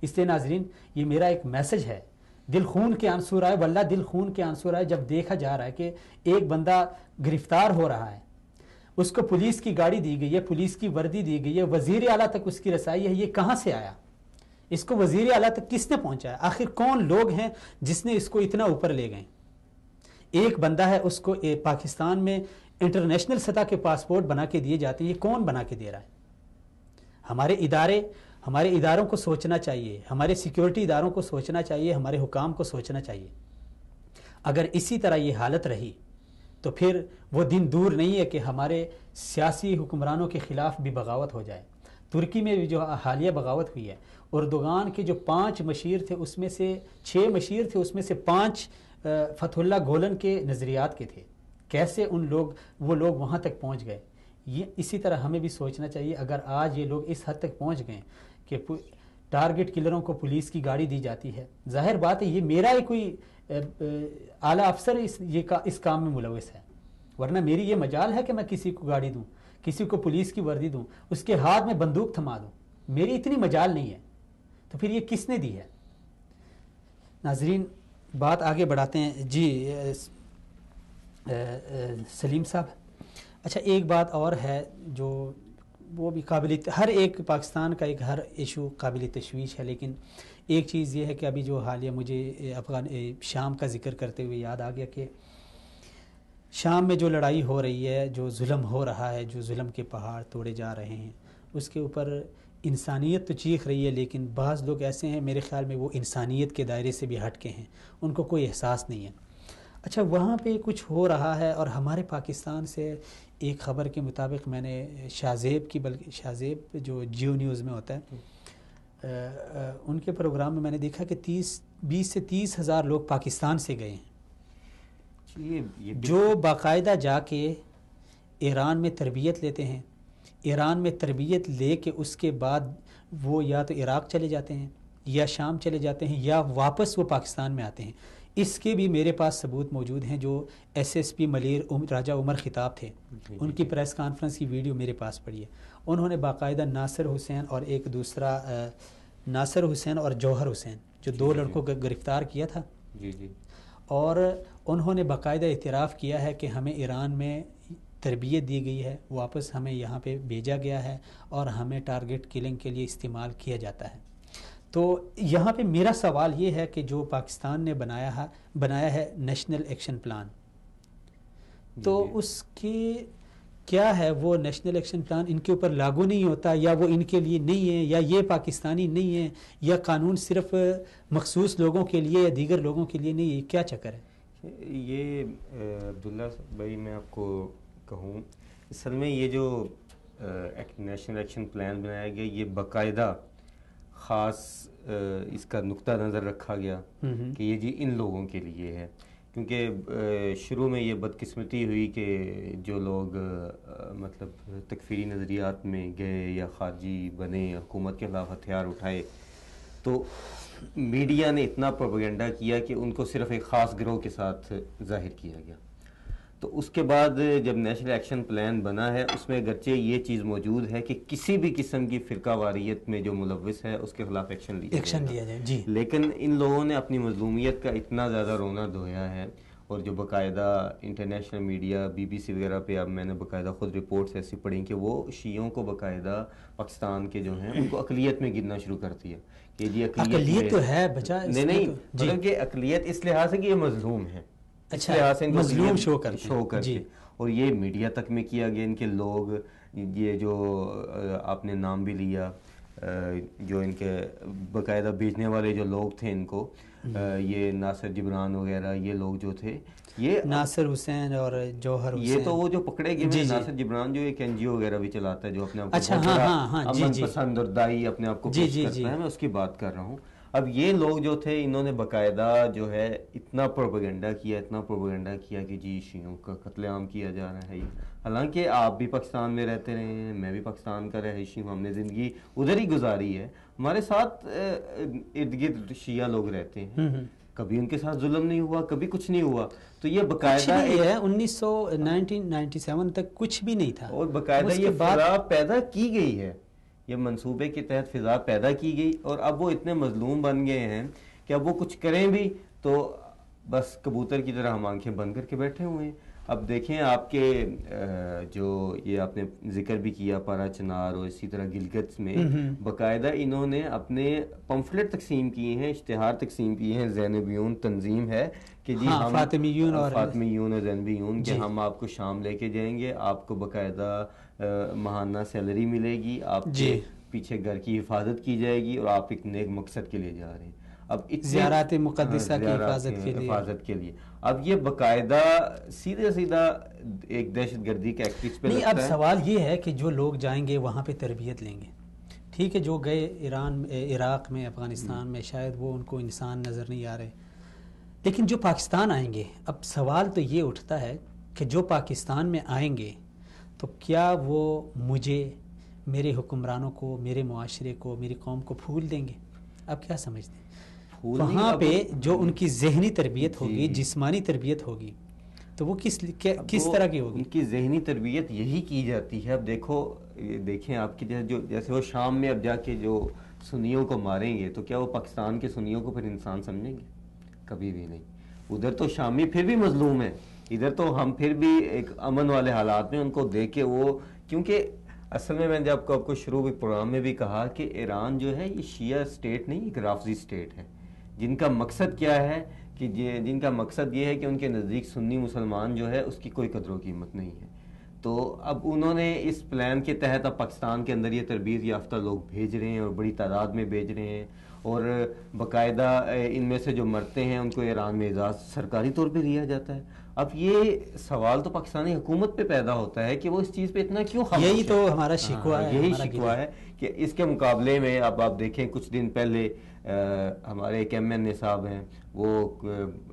[SPEAKER 1] اس لیے ناظرین یہ میرا ایک میسج ہے, دل خون کے آنسو آئے, واللہ دل خون کے آنسو آئے جب دیکھا جا رہا ہے کہ ایک بندہ گرفتار ہو رہا ہے, اس کو پولیس کی گاڑی دی گئی ہے, پولیس کی وردی دی گئی ہے, وزیر اعلیٰ تک اس کی رسائی ہے. یہ کہاں سے آیا؟ اس کو وزیر اعلیٰ تک کس نے پہنچایا؟ آخر کون لوگ ہیں جس نے اس کو اتنا اوپر لے گئے؟ ایک بندہ ہے, اس کو پاکستان میں انٹرنیشنل سطح کے پاسپورٹ بنا کے دیے جاتے ہیں. یہ کون بنا کے دے رہا ہے؟ ہمارے اداروں کو سوچنا چاہیے, ہمارے سیکیورٹی اداروں کو سوچنا چاہیے, ہمارے حکام کو سوچنا چاہیے. اگر اسی طرح یہ حالت رہی تو پھر وہ دن دور نہیں ہے کہ ہمارے سیاسی حکمرانوں کے خلاف بھی بغاوت ہو جائے. ترکی میں جو حالیہ بغاوت ہوئی ہے، اردوغان کے جو 5 مشیر تھے اس میں سے 6 مشیر تھے، اس میں سے 5 فتح اللہ گولن کے نظریات کے تھے. کیسے وہ لوگ وہاں تک پہنچ گئے؟ یہ اسی طرح ہمیں بھی سوچنا چاہیے. اگر آج یہ لوگ اس حد تک پہنچ گئے کہ ٹارگٹ کلروں کو پولیس کی گاڑی دی جاتی ہے، ظاہر بات ہے یہ میرا ہی کوئی اعلیٰ افسر اس کام میں ملوث ہے، ورنہ میری یہ مجال ہے کہ میں کسی کو گاڑی دوں، کسی کو پولیس کی وردی دوں، اس کے ہاتھ میں بندوق تھما دوں. میری اتنی مجال نہیں ہے، تو پھر یہ کس نے دی ہے؟ ناظرین بات آگے بڑھاتے ہیں. جی سلیم صاحب، اچھا ایک بات اور ہے جو وہ بھی ہر ایک پاکستان کا ہر ایشو قابل تشویش ہے، لیکن ایک چیز یہ ہے کہ ابھی جو حالیہ مجھے شام کا ذکر کرتے ہوئے یاد آ گیا کہ شام میں جو لڑائی ہو رہی ہے، جو ظلم ہو رہا ہے، جو ظلم کے پہاڑ توڑے جا رہے ہیں، اس کے اوپر انسانیت تو چیخ رہی ہے، لیکن بعض لوگ ایسے ہیں میرے خیال میں وہ انسانیت کے دائرے سے بھی ہٹ کے ہیں، ان کو کوئی احساس نہیں ہے. اچھا وہاں پہ کچھ ہو رہا ہے، اور ہمارے پاکستان سے ایک خبر کے مطابق میں نے بلکہ شاہزیب جو جیو نیوز میں ہوتا ہے ان کے پروگرام میں نے دیکھا کہ 20 سے 30 ہزار لوگ پاکستان سے گئے ہیں، جو باقاعدہ جا کے ایران میں تربیت لیتے ہیں. ایران میں تربیت لے کے اس کے بعد وہ یا تو عراق چلے جاتے ہیں یا شام چلے جاتے ہیں یا واپس وہ پاکستان میں آتے ہیں. اس کے بھی میرے پاس ثبوت موجود ہیں. جو SSP ملیر راجہ عمر خطاب تھے، ان کی پریس کانفرنس کی ویڈیو میرے پاس پڑی ہے. انہوں نے باقاعدہ ناصر حسین اور ایک دوسرا ناصر حسین اور جوہر حسین جو 2 لڑکوں کو گرفتار کیا تھا، اور انہوں نے باقاعدہ اعتراف کیا ہے کہ ہمیں ایران میں تربیت دی گئی ہے، واپس ہمیں یہاں پہ بھیجا گیا ہے اور ہمیں ٹارگٹ کلنگ کے لیے استعمال کیا جاتا ہے. تو یہاں پہ میرا سوال یہ ہے کہ جو پاکستان نے بنایا ہے نیشنل ایکشن پلان، تو اس کی کیا ہے وہ نیشنل ایکشن پلان ان کے اوپر لاگو نہیں ہوتا، یا وہ ان کے لیے نہیں ہے، یا یہ پاکستانی نہیں ہے، یا قانون صرف مخصوص لوگوں کے لیے یا دیگر لوگوں کے لیے نہیں ہے؟ کیا چکر ہے
[SPEAKER 2] یہ؟ عبداللہ بھائی میں آپ کو کہوں، اصل میں یہ جو نیشنل ایکشن پلان بنایا گیا یہ باقاعدہ خاص اس کا نقطہ نظر رکھا گیا کہ یہ جی ان لوگوں کے لیے ہے، کیونکہ شروع میں یہ بدقسمتی ہوئی کہ جو لوگ مطلب تکفیری نظریات میں گئے یا خارجی بنے، حکومت کے خلاف ہتھیار اٹھائے، تو میڈیا نے اتنا پروپیگنڈا کیا کہ ان کو صرف ایک خاص گروہ کے ساتھ ظاہر کیا گیا. تو اس کے بعد جب نیشنل ایکشن پلان بنا ہے اس میں اگرچہ یہ چیز موجود ہے کہ کسی بھی قسم کی فرقہ واریت میں جو ملوث ہے اس کے خلاف ایکشن لیا جائے جی. لیکن ان لوگوں نے اپنی مظلومیت کا اتنا زیادہ رونا دھویا ہے، اور جو باقاعدہ انٹرنیشنل میڈیا BBC وغیرہ پہ اب میں نے باقاعدہ خود رپورٹس ایسی پڑھی کہ وہ شیعوں کو باقاعدہ پاکستان کے جو ہیں ان کو اقلیت میں گننا شروع کرتی ہے کہ جی
[SPEAKER 1] اقلیت تو ہے بچا
[SPEAKER 2] نہیں مطلب کہ اقلیت اس لحاظ سے کہ یہ مظلوم ہے،
[SPEAKER 1] اچھا مظلوم شو کر
[SPEAKER 2] جی. اور یہ میڈیا تک میں کیا گیا، ان کے لوگ یہ جو آپ نے نام بھی لیا جو ان کے باقاعدہ بیچنے والے جو لوگ تھے ان کو، یہ ناصر جبران وغیرہ یہ لوگ جو تھے، یہ
[SPEAKER 1] ناصر حسین اور جوہر حسین،
[SPEAKER 2] یہ تو وہ جو پکڑے گئے. ناصر جبران جو ایک NGO وغیرہ بھی چلاتا ہے جو اپنے آپ کو امن پسند اور دائی اپنے آپ کو پیش کرتا ہے، میں اس کی بات کر رہا ہوں. اب یہ لوگ جو تھے انہوں نے باقاعدہ جو ہے اتنا پروپیگنڈا کیا کہ جی شیعوں کا قتل عام کیا جا رہا ہے. حالانکہ آپ بھی پاکستان میں رہتے رہے ہیں، میں بھی پاکستان کا رہائشی ہوں، ہم نے زندگی ادھر ہی گزاری ہے، ہمارے ساتھ ارد گرد شیعہ لوگ رہتے ہیں، کبھی ان کے ساتھ ظلم نہیں ہوا، کبھی کچھ نہیں ہوا. تو یہ باقاعدہ
[SPEAKER 1] 1997 تک کچھ بھی نہیں تھا،
[SPEAKER 2] اور باقاعدہ یہ فضا پیدا کی گئی ہے، یہ منصوبے کے تحت فضا پیدا کی گئی، اور اب وہ اتنے مظلوم بن گئے ہیں کہ اب وہ کچھ کریں بھی تو بس کبوتر کی طرح ہم آنکھیں بند کر کے بیٹھے ہوئے ہیں. اب دیکھیں آپ کے جو یہ آپ نے ذکر بھی کیا پارا چنار اور اسی طرح گلگت میں باقاعدہ انہوں نے اپنے پمفلٹ تقسیم کیے ہیں، اشتہار تقسیم کیے ہیں، زینبیون تنظیم ہے کہ جی ہم فاطمیون اور زینبیون کہ ہم آپ کو شام لے کے جائیں گے، آپ کو باقاعدہ ماہانہ سیلری ملے گی، آپ کے پیچھے گھر کی حفاظت کی جائے گی، اور آپ ایک نیک مقصد کے لیے جا رہے ہیں. اب
[SPEAKER 1] زیارات مقدسہ کی
[SPEAKER 2] حفاظت کے لیے اب یہ باقاعدہ سیدھا ایک دہشت گردی کا ایکٹس پہ
[SPEAKER 1] نہیں. اب سوال یہ ہے کہ جو لوگ جائیں گے وہاں پہ تربیت لیں گے، ٹھیک ہے جو گئے ایران عراق میں افغانستان میں شاید وہ ان کو انسان نظر نہیں آ رہے، لیکن جو پاکستان آئیں گے، اب سوال تو یہ اٹھتا ہے کہ جو پاکستان میں آئیں گے تو کیا وہ مجھے، میرے حکمرانوں کو، میرے معاشرے کو، میری قوم کو پھول دیں گے؟ اب کیا سمجھتے ہیں وہاں پہ جو ان کی ذہنی تربیت ہوگی، جسمانی تربیت ہوگی، تو وہ کس طرح کی ہوگی؟
[SPEAKER 2] ان کی ذہنی تربیت یہی کی جاتی ہے. اب دیکھیں آپ کی جیسے وہ شام میں اب جا کے جو سنیوں کو ماریں گے تو کیا وہ پاکستان کے سنیوں کو پھر انسان سمجھیں گے؟ کبھی بھی نہیں. ادھر تو شامی پھر بھی مظلوم ہیں، ادھر تو ہم پھر بھی ایک امن والے حالات میں ان کو دیکھ کے وہ، کیونکہ اصل میں نے آپ کو شروع پروگرام میں بھی کہا کہ ایران جو ہے یہ شیعہ اسٹیٹ نہیں، ایک رافضی اسٹیٹ ہے، جن کا مقصد کیا ہے کہ جن کا مقصد یہ ہے کہ ان کے نزدیک سنی مسلمان جو ہے اس کی کوئی قدر و قیمت نہیں ہے. تو اب انہوں نے اس پلان کے تحت اب پاکستان کے اندر یہ تربیت یافتہ لوگ بھیج رہے ہیں اور بڑی تعداد میں بھیج رہے ہیں، اور باقاعدہ ان میں سے جو مرتے ہیں ان کو ایران میں اعزاز سرکاری طور پہ دیا جاتا ہے. اب یہ سوال تو پاکستانی حکومت پہ پیدا ہوتا ہے کہ وہ اس چیز پہ اتنا کیوں خاموش ہے.
[SPEAKER 1] یہی تو ہمارا شکوہ ہے،
[SPEAKER 2] یہی شکوہ ہے کہ اس کے مقابلے میں اب آپ دیکھیں کچھ دن پہلے ہمارے ایک ایم این اے صاحب ہیں، وہ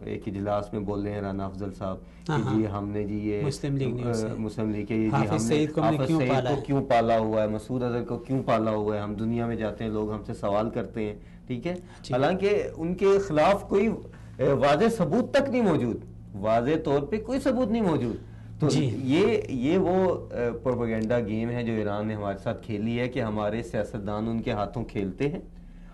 [SPEAKER 2] ایک اجلاس میں بول رہے ہیں، رانا افضل صاحب، کہ جی ہم نے جی یہ مسلم لیگ کے جی
[SPEAKER 1] حافظ سعید کو
[SPEAKER 2] کیوں پالا ہوا ہے، مسعود اظہر کو کیوں پالا ہوا ہے، ہم دنیا میں جاتے ہیں لوگ ہم سے سوال کرتے ہیں. ٹھیک ہے، حالانکہ ان کے خلاف کوئی واضح ثبوت تک نہیں موجود، واضح طور پہ کوئی ثبوت نہیں موجود. تو یہ وہ پروپیگنڈا گیم ہے جو ایران نے ہمارے ساتھ کھیلی ہے کہ ہمارے سیاستدان ان کے ہاتھوں کھیلتے ہیں.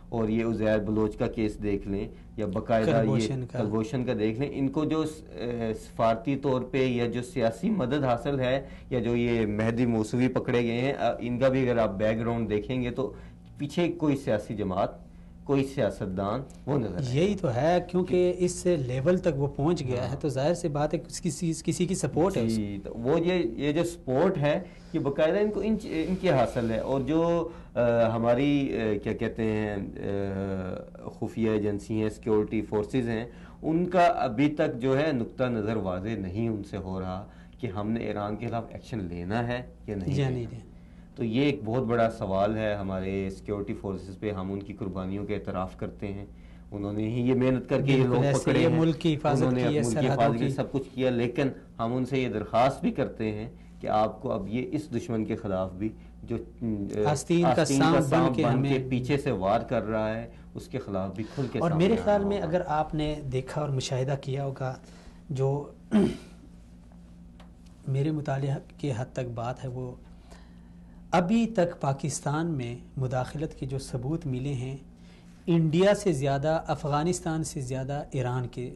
[SPEAKER 2] اور یہ عزیر بلوچ کا کیس دیکھ لیں یا باقاعدہ یہ کلبھوشن کا دیکھ لیں، ان کو جو سفارتی طور پہ یا جو سیاسی مدد حاصل ہے، یا جو یہ مہدی موسوی پکڑے گئے ہیں، ان کا بھی اگر آپ بیک گراؤنڈ دیکھیں گے تو پیچھے کوئی سیاسی جماعت، کوئی سیاستدان وہ نظر آئے.
[SPEAKER 1] یہی تو ہے، کیونکہ اس لیول تک وہ پہنچ گیا ہے تو ظاہر سی بات ہے کسی کی سپورٹ ہے.
[SPEAKER 2] وہ یہ جو سپورٹ ہے یہ باقاعدہ ان کو ان کی حاصل ہے. اور جو ہماری کیا کہتے ہیں خفیہ ایجنسی ہیں، سیکیورٹی فورسز ہیں، ان کا ابھی تک جو ہے نقطہ نظر واضح نہیں ان سے ہو رہا کہ ہم نے ایران کے خلاف ایکشن لینا ہے یا نہیں. تو یہ ایک بہت بڑا سوال ہے ہمارے سیکیورٹی فورسز پہ. ہم ان کی قربانیوں کے اعتراف کرتے ہیں، انہوں نے ہی یہ محنت کر کے یہ لوگ پکڑے ہیں،
[SPEAKER 1] ملک کی حفاظت
[SPEAKER 2] کی سب کچھ کیا. لیکن ہم ان سے یہ درخواست بھی کرتے ہیں کہ آپ کو اب یہ اس دشمن کے خلاف بھی جو
[SPEAKER 1] آستین کا سانپ بن کے
[SPEAKER 2] پیچھے سے وار کر رہا ہے اس کے خلاف بھی کھل کے.
[SPEAKER 1] اور میرے خیال میں اگر آپ نے دیکھا اور مشاہدہ کیا ہوگا، جو میرے مطالعہ کے حد تک بات ہے، وہ ابھی تک پاکستان میں مداخلت کے جو ثبوت ملے ہیں، انڈیا سے زیادہ، افغانستان سے زیادہ ایران کے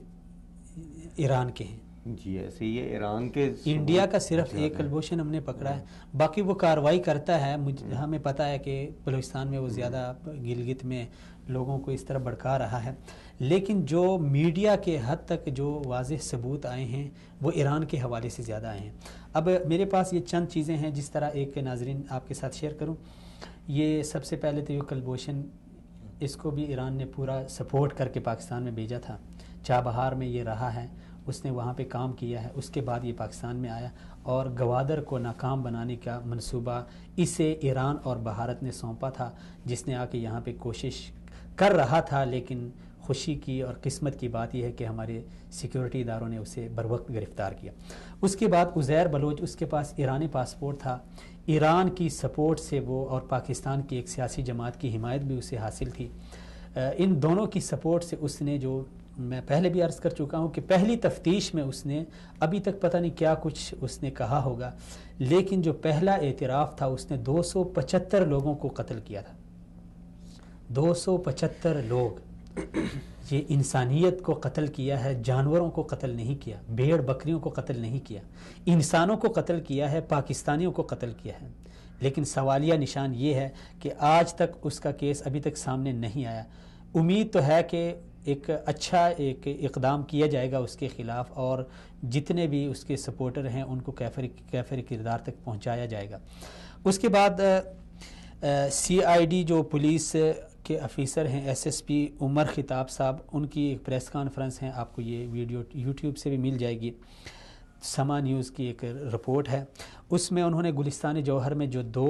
[SPEAKER 1] ہیں.
[SPEAKER 2] جی ایسے یہ ایران کے،
[SPEAKER 1] انڈیا کا صرف ایک کلبھوشن ہم نے پکڑا ہے، باقی وہ کارروائی کرتا ہے. ہمیں پتہ ہے کہ بلوچستان میں وہ زیادہ، گلگت میں لوگوں کو اس طرح بھڑکا رہا ہے. لیکن جو میڈیا کے حد تک جو واضح ثبوت آئے ہیں وہ ایران کے حوالے سے زیادہ آئے ہیں. اب میرے پاس یہ چند چیزیں ہیں جس طرح ایک ناظرین آپ کے ساتھ شیئر کروں. یہ سب سے پہلے تو یہ کلبھوشن، اس کو بھی ایران نے پورا سپورٹ کر کے پاکستان میں بھیجا تھا. چابہار میں یہ رہا ہے، اس نے وہاں پہ کام کیا ہے، اس کے بعد یہ پاکستان میں آیا اور گوادر کو ناکام بنانے کا منصوبہ اسے ایران اور بھارت نے سونپا تھا، جس نے آ کے یہاں پہ کوشش کر رہا تھا. لیکن خوشی کی اور قسمت کی بات یہ ہے کہ ہمارے سیکیورٹی اداروں نے اسے بروقت گرفتار کیا. اس کے بعد عزیر بلوچ، اس کے پاس ایرانی پاسپورٹ تھا، ایران کی سپورٹ سے وہ، اور پاکستان کی ایک سیاسی جماعت کی حمایت بھی اسے حاصل تھی. ان دونوں کی سپورٹ سے اس نے، جو میں پہلے بھی عرض کر چکا ہوں کہ پہلی تفتیش میں اس نے، ابھی تک پتہ نہیں کیا کچھ اس نے کہا ہوگا، لیکن جو پہلا اعتراف تھا اس نے 275 لوگوں کو قتل کیا تھا. 275 لوگ. یہ انسانیت کو قتل کیا ہے، جانوروں کو قتل نہیں کیا، بھیڑ بکریوں کو قتل نہیں کیا، انسانوں کو قتل کیا ہے، پاکستانیوں کو قتل کیا ہے. لیکن سوالیہ نشان یہ ہے کہ آج تک اس کا کیس ابھی تک سامنے نہیں آیا. امید تو ہے کہ ایک اچھا ایک اقدام کیا جائے گا اس کے خلاف، اور جتنے بھی اس کے سپورٹر ہیں ان کو کیفر کردار تک پہنچایا جائے گا. اس کے بعد CID جو پولیس کے افیسر ہیں، SSP عمر خطاب صاحب، ان کی ایک پریس کانفرنس ہے، آپ کو یہ ویڈیو YouTube سے بھی مل جائے گی. سما نیوز کی ایک رپورٹ ہے، اس میں انہوں نے گلستان جوہر میں جو 2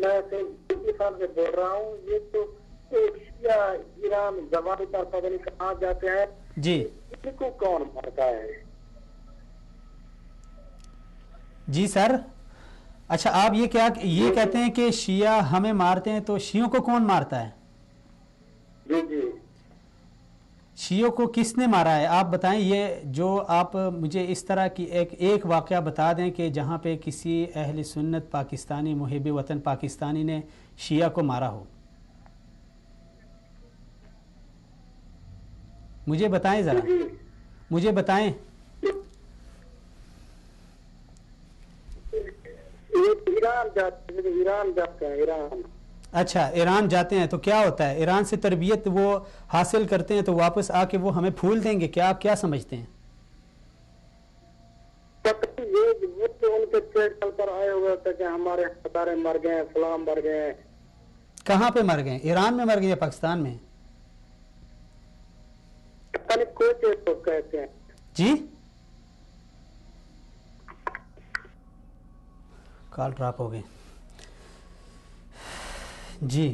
[SPEAKER 5] میں پاکستان سے بول رہا ہوں. یہ تو ایران زبان پر پتہ نہیں کہاں جاتے ہیں
[SPEAKER 1] جی
[SPEAKER 5] ان کو کون مارتا ہے؟
[SPEAKER 1] جی سر. اچھا آپ یہ کہتے ہیں کہ شیعہ ہمیں مارتے ہیں، تو شیعوں کو کون مارتا ہے؟
[SPEAKER 5] جی جی
[SPEAKER 1] شیعوں کو کس نے مارا ہے آپ بتائیں. یہ جو آپ مجھے اس طرح کی ایک واقعہ بتا دیں کہ جہاں پہ کسی اہل سنت پاکستانی محب وطن پاکستانی نے شیعہ کو مارا ہو. مجھے بتائیں ذرا، مجھے بتائیں.
[SPEAKER 5] ایران جاتے ہیں ایران.
[SPEAKER 1] اچھا ایران جاتے ہیں تو کیا ہوتا ہے؟ ایران سے تربیت وہ حاصل کرتے ہیں تو واپس آ کے وہ ہمیں پھول دیں گے کیا؟ آپ کیا سمجھتے ہیں؟
[SPEAKER 5] وہ تو ان کے چینل پر آئے ہوئے تھے کہ ہمارے ستارے مر گئے ہیں، فلاں مر گئے ہیں.
[SPEAKER 1] کہاں پہ مر گئے؟ ایران میں مر گئے یا پاکستان میں؟
[SPEAKER 5] کوئی چیز تو کہتے ہیں.
[SPEAKER 1] جی کال ڈراپ ہو گئے. جی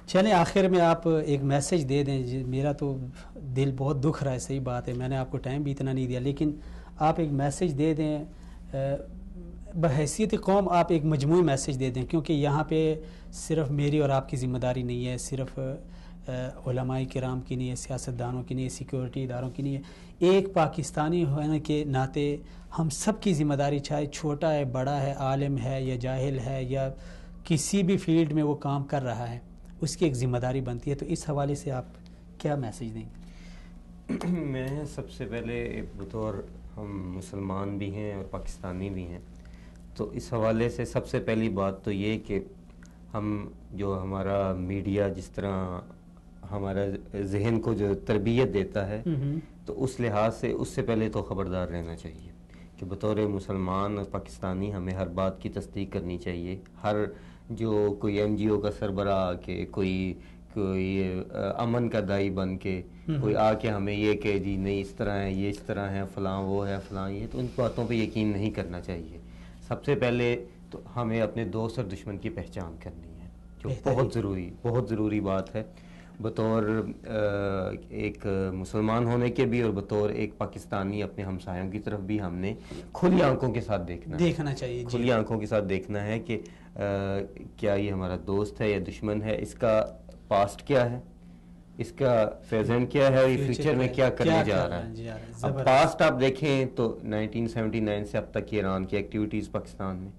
[SPEAKER 1] چلیں آخر میں آپ ایک میسج دے دیں. میرا تو دل بہت دکھ رہا ہے، صحیح بات ہے، میں نے آپ کو ٹائم بھی اتنا نہیں دیا، لیکن آپ ایک میسج دے دیں بحیثیت قوم. آپ ایک مجموعی میسج دے دیں، کیونکہ یہاں پہ صرف میری اور آپ کی ذمہ داری نہیں ہے، صرف علماء کرام کی نہیں ہے، سیاستدانوں کی نہیں ہے، سیکیورٹی اداروں کی نہیں ہے. ایک پاکستانی ہونے کے ناطے ہم سب کی ذمہ داری، چاہے چھوٹا ہے بڑا ہے، عالم ہے یا جاہل ہے یا کسی بھی فیلڈ میں وہ کام کر رہا ہے، اس کی ایک ذمہ داری بنتی ہے. تو اس حوالے سے آپ کیا میسج دیں گے؟
[SPEAKER 2] میں سب سے پہلے بطور ہم مسلمان بھی ہیں اور پاکستانی بھی ہیں، تو اس حوالے سے سب سے پہلی بات تو یہ کہ ہم جو ہمارا میڈیا جس طرح ہمارا ذہن کو جو تربیت دیتا ہے، تو اس لحاظ سے اس سے پہلے تو خبردار رہنا چاہیے کہ بطور مسلمان اور پاکستانی ہمیں ہر بات کی تصدیق کرنی چاہیے. ہر جو کوئی این جی او کا سربراہ کے کوئی امن کا دائی بن کے کوئی آ کے ہمیں یہ کہ جی نہیں اس طرح ہے، یہ اس طرح ہے، فلاں وہ ہے، فلاں یہ، تو ان باتوں پہ یقین نہیں کرنا چاہیے. سب سے پہلے تو ہمیں اپنے دوست اور دشمن کی پہچان کرنی ہے، جو بہت ضروری بات ہے بطور ایک مسلمان ہونے کے بھی، اور بطور ایک پاکستانی اپنے ہمسایوں کی طرف بھی ہم نے کھلی آنکھوں کے ساتھ دیکھنا چاہیے. کھلی آنکھوں کے ساتھ دیکھنا ہے کہ کیا یہ ہمارا دوست ہے یا دشمن ہے، اس کا پاسٹ کیا ہے، اس کا پریزنٹ کیا ہے، اور یہ فیوچر میں کیا کرنے جا رہا ہے. اب پاسٹ آپ دیکھیں تو 1979 سے اب تک ایران کی ایکٹیویٹیز پاکستان میں،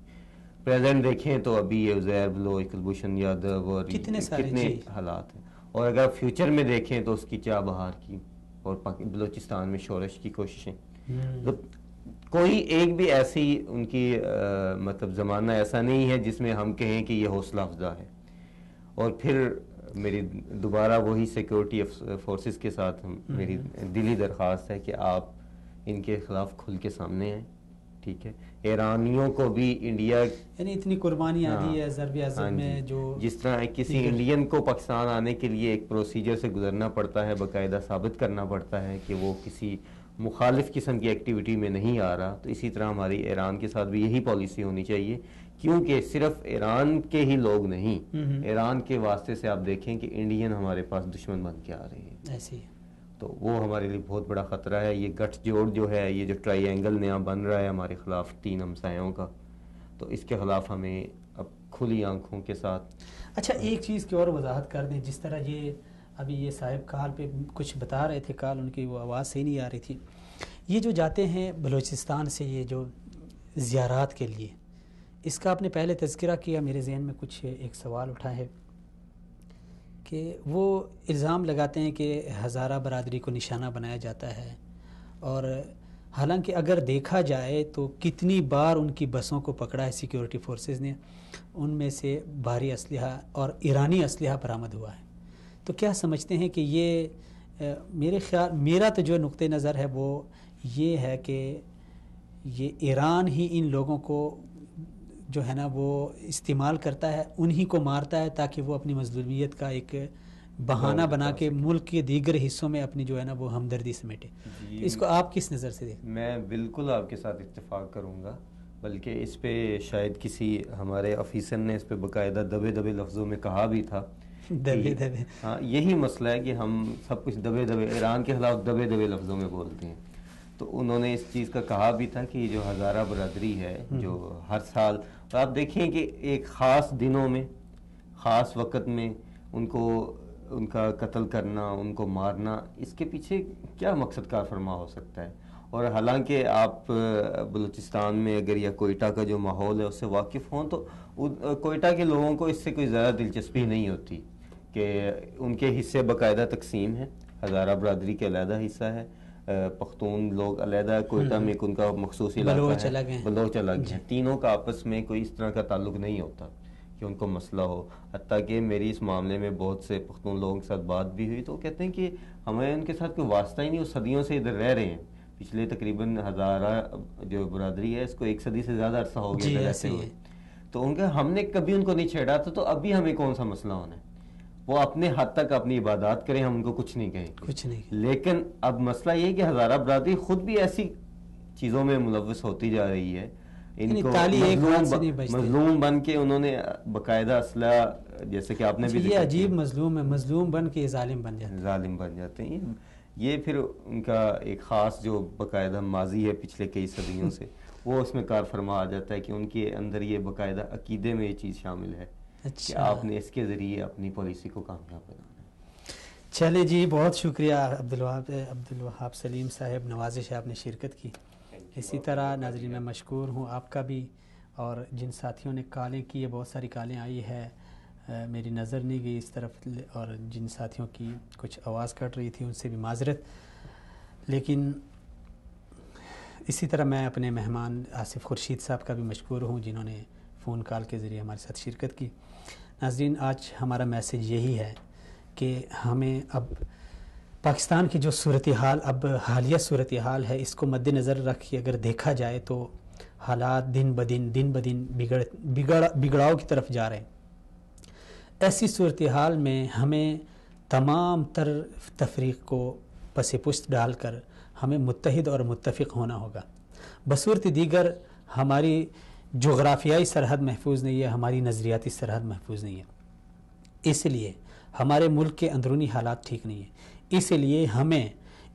[SPEAKER 2] پریزنٹ دیکھیں تو ابھی یہ عزیر بلوچ، کلبھوشن یادو اور کتنے حالات ہیں، اور اگر فیوچر میں دیکھیں تو اس کی چاہ بہار کی اور بلوچستان میں شورش کی کوششیں. تو کوئی ایک بھی ایسی ان کی مطلب زمانہ ایسا نہیں ہے جس میں ہم کہیں کہ یہ حوصلہ افزا ہے. اور پھر میری دوبارہ وہی سیکیورٹی فورسز کے ساتھ میری دلی درخواست ہے کہ آپ ان کے خلاف کھل کے سامنے آئیں. ٹھیک ہے، ایرانیوں کو بھی انڈیا
[SPEAKER 1] یعنی اتنی قربانیاں دی ہے ضرب عضب میں، جو
[SPEAKER 2] جس طرح کسی انڈین کو پاکستان آنے کے لیے ایک پروسیجر سے گزرنا پڑتا ہے، باقاعدہ ثابت کرنا پڑتا ہے کہ وہ کسی مخالف قسم کی ایکٹیویٹی میں نہیں آ رہا، تو اسی طرح ہماری ایران کے ساتھ بھی یہی پالیسی ہونی چاہیے. کیونکہ صرف ایران کے ہی لوگ نہیں، ایران کے واسطے سے آپ دیکھیں کہ انڈین ہمارے پاس دشمن بن کے آ رہے ہیں.
[SPEAKER 1] ایسی
[SPEAKER 2] تو وہ ہمارے لیے بہت بڑا خطرہ ہے. یہ گٹھ جوڑ جو ہے، یہ جو ٹرائی اینگل نیا بن رہا ہے ہمارے خلاف 3 ہمسایوں کا، تو اس کے خلاف ہمیں اب کھلی آنکھوں کے ساتھ.
[SPEAKER 1] اچھا ایک چیز کی اور وضاحت کر دیں، جس طرح یہ ابھی یہ صاحب کال پہ کچھ بتا رہے تھے، کال ان کی وہ آواز صحیح نہیں آ رہی تھی. یہ جو جاتے ہیں بلوچستان سے یہ جو زیارات کے لیے، اس کا آپ نے پہلے تذکرہ کیا، میرے ذہن میں کچھ ایک سوال اٹھا ہے کہ وہ الزام لگاتے ہیں کہ ہزارہ برادری کو نشانہ بنایا جاتا ہے، اور حالانکہ اگر دیکھا جائے تو کتنی بار ان کی بسوں کو پکڑا ہے سیکیورٹی فورسز نے، ان میں سے بھاری اسلحہ اور ایرانی اسلحہ برآمد ہوا ہے. تو کیا سمجھتے ہیں کہ یہ میرا تو جو نقطہ نظر ہے وہ یہ ہے کہ یہ ایران ہی ان لوگوں کو جو ہے نا وہ استعمال کرتا ہے، انہی کو مارتا ہے تاکہ وہ اپنی مظلومیت کا ایک بہانہ بنا کے ملک کے دیگر حصوں میں اپنی جو ہے نا وہ ہمدردی سمیٹے. اس کو آپ کس نظر سے دیکھیں؟
[SPEAKER 2] میں بالکل آپ کے ساتھ اتفاق کروں گا، بلکہ اس پہ شاید کسی ہمارے آفیسر نے اس پہ باقاعدہ دبے دبے لفظوں میں کہا بھی تھا.
[SPEAKER 1] دبے دبے,
[SPEAKER 2] ہاں یہی مسئلہ ہے کہ ہم سب کچھ دبے دبے, ایران کے خلاف دبے دبے لفظوں میں بولتے ہیں. تو انہوں نے اس چیز کا کہا بھی تھا کہ جو ہزارہ برادری ہے جو ہر سال, تو آپ دیکھیں کہ ایک خاص دنوں میں خاص وقت میں ان کا قتل کرنا, ان کو مارنا, اس کے پیچھے کیا مقصد کار فرما ہو سکتا ہے؟ اور حالانکہ آپ بلوچستان میں اگر یا کوئٹہ کا جو ماحول ہے اس سے واقف ہوں تو کوئٹہ کے لوگوں کو اس سے کوئی زیادہ دلچسپی نہیں ہوتی کہ ان کے حصے باقاعدہ تقسیم ہیں. ہزارہ برادری کے علیحدہ حصہ ہے, پختون لوگ علیحدہ, کوئٹہ میں ان کا مخصوص علاقہ ہے, بلوچ الگ ہیں. تینوں کا آپس میں کوئی اس طرح کا تعلق نہیں ہوتا کہ ان کو مسئلہ ہو. حتیٰ کہ میری اس معاملے میں بہت سے پختون لوگوں کے ساتھ بات بھی ہوئی تو وہ کہتے ہیں کہ ہمیں ان کے ساتھ کوئی واسطہ ہی نہیں, وہ صدیوں سے ادھر رہ رہے ہیں. پچھلے تقریباً ہزارہ جو برادری ہے اس کو 1 صدی سے زیادہ عرصہ ہو گیا رہتے ہوئے. تو ان کا ہم نے کبھی ان کو نہیں چھیڑا تھا, تو ابھی ہمیں کون سا مسئلہ ہونا ہے؟ وہ اپنے حد تک اپنی عبادات کریں, ہم ان کو کچھ نہیں کہیں,
[SPEAKER 1] کچھ نہیں.
[SPEAKER 2] لیکن اب مسئلہ یہ کہ ہزارہ برادری خود بھی ایسی چیزوں میں ملوث ہوتی جا رہی ہے, ان کو مظلوم بن کے انہوں نے باقاعدہ اسلحہ, جیسے کہ آپ نے بھی
[SPEAKER 1] یہ عجیب مظلوم ہے, مظلوم بن کے ظالم بن جاتے
[SPEAKER 2] ہیں. یہ پھر ان کا ایک خاص جو باقاعدہ ماضی ہے پچھلے کئی صدیوں سے, وہ اس میں کار فرما آ جاتا ہے کہ ان کے اندر یہ باقاعدہ عقیدے میں یہ چیز شامل ہے کہ آپ نے اس کے ذریعے اپنی پالیسی کو کامیاب بنانا ہے.
[SPEAKER 1] چلے جی, بہت شکریہ عبدالوہاب سلیم صاحب, نوازش ہے آپ نے شرکت کی. اسی طرح ناظرین میں مشکور ہوں آپ کا بھی, اور جن ساتھیوں نے کالیں کی ہے, بہت ساری کالیں آئی ہے, میری نظر نہیں گئی اس طرف, اور جن ساتھیوں کی کچھ آواز کٹ رہی تھی ان سے بھی معذرت. لیکن اسی طرح میں اپنے مہمان آصف خورشید صاحب کا بھی مشکور ہوں جنہوں نے فون کال کے ذریعے ہمارے ساتھ شرکت کی. ناظرین, آج ہمارا میسیج یہی ہے کہ ہمیں اب پاکستان کی جو صورتحال, اب حالیہ صورتحال ہے, اس کو مد نظر رکھ کے اگر دیکھا جائے تو حالات دن بدن بگڑاؤ کی طرف جا رہے ہیں. ایسی صورتحال میں ہمیں تمام تر تفریق کو پس پشت ڈال کر ہمیں متحد اور متفق ہونا ہوگا. بصورت دیگر ہماری جغرافیائی سرحد محفوظ نہیں ہے, ہماری نظریاتی سرحد محفوظ نہیں ہے. اس لیے ہمارے ملک کے اندرونی حالات ٹھیک نہیں ہیں. اس لیے ہمیں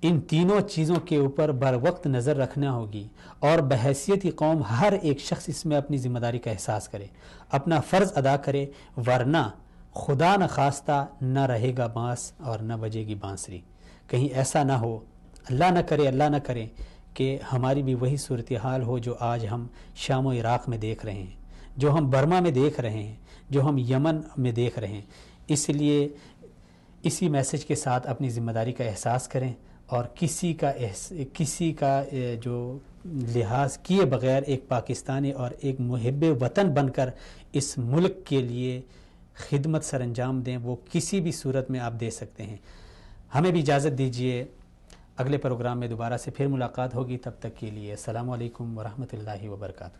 [SPEAKER 1] ان تینوں چیزوں کے اوپر بر وقت نظر رکھنا ہوگی, اور بحیثیت قوم ہر ایک شخص اس میں اپنی ذمہ داری کا احساس کرے, اپنا فرض ادا کرے, ورنہ خدا نہ خواستہ نہ رہے گا بانس اور نہ بجے گی بانسری. کہیں ایسا نہ ہو, اللہ نہ کرے کہ ہماری بھی وہی صورتحال ہو جو آج ہم شام و عراق میں دیکھ رہے ہیں, جو ہم برما میں دیکھ رہے ہیں, جو ہم یمن میں دیکھ رہے ہیں. اس لیے اسی میسج کے ساتھ اپنی ذمہ داری کا احساس کریں, اور کسی کا جو لحاظ کیے بغیر ایک پاکستانی اور ایک محب وطن بن کر اس ملک کے لیے خدمت سر انجام دیں. وہ کسی بھی صورت میں آپ دے سکتے ہیں. ہمیں بھی اجازت دیجیے, اگلے پروگرام میں دوبارہ سے پھر ملاقات ہوگی. تب تک کے لیے السلام علیکم ورحمۃ اللہ وبرکاتہ.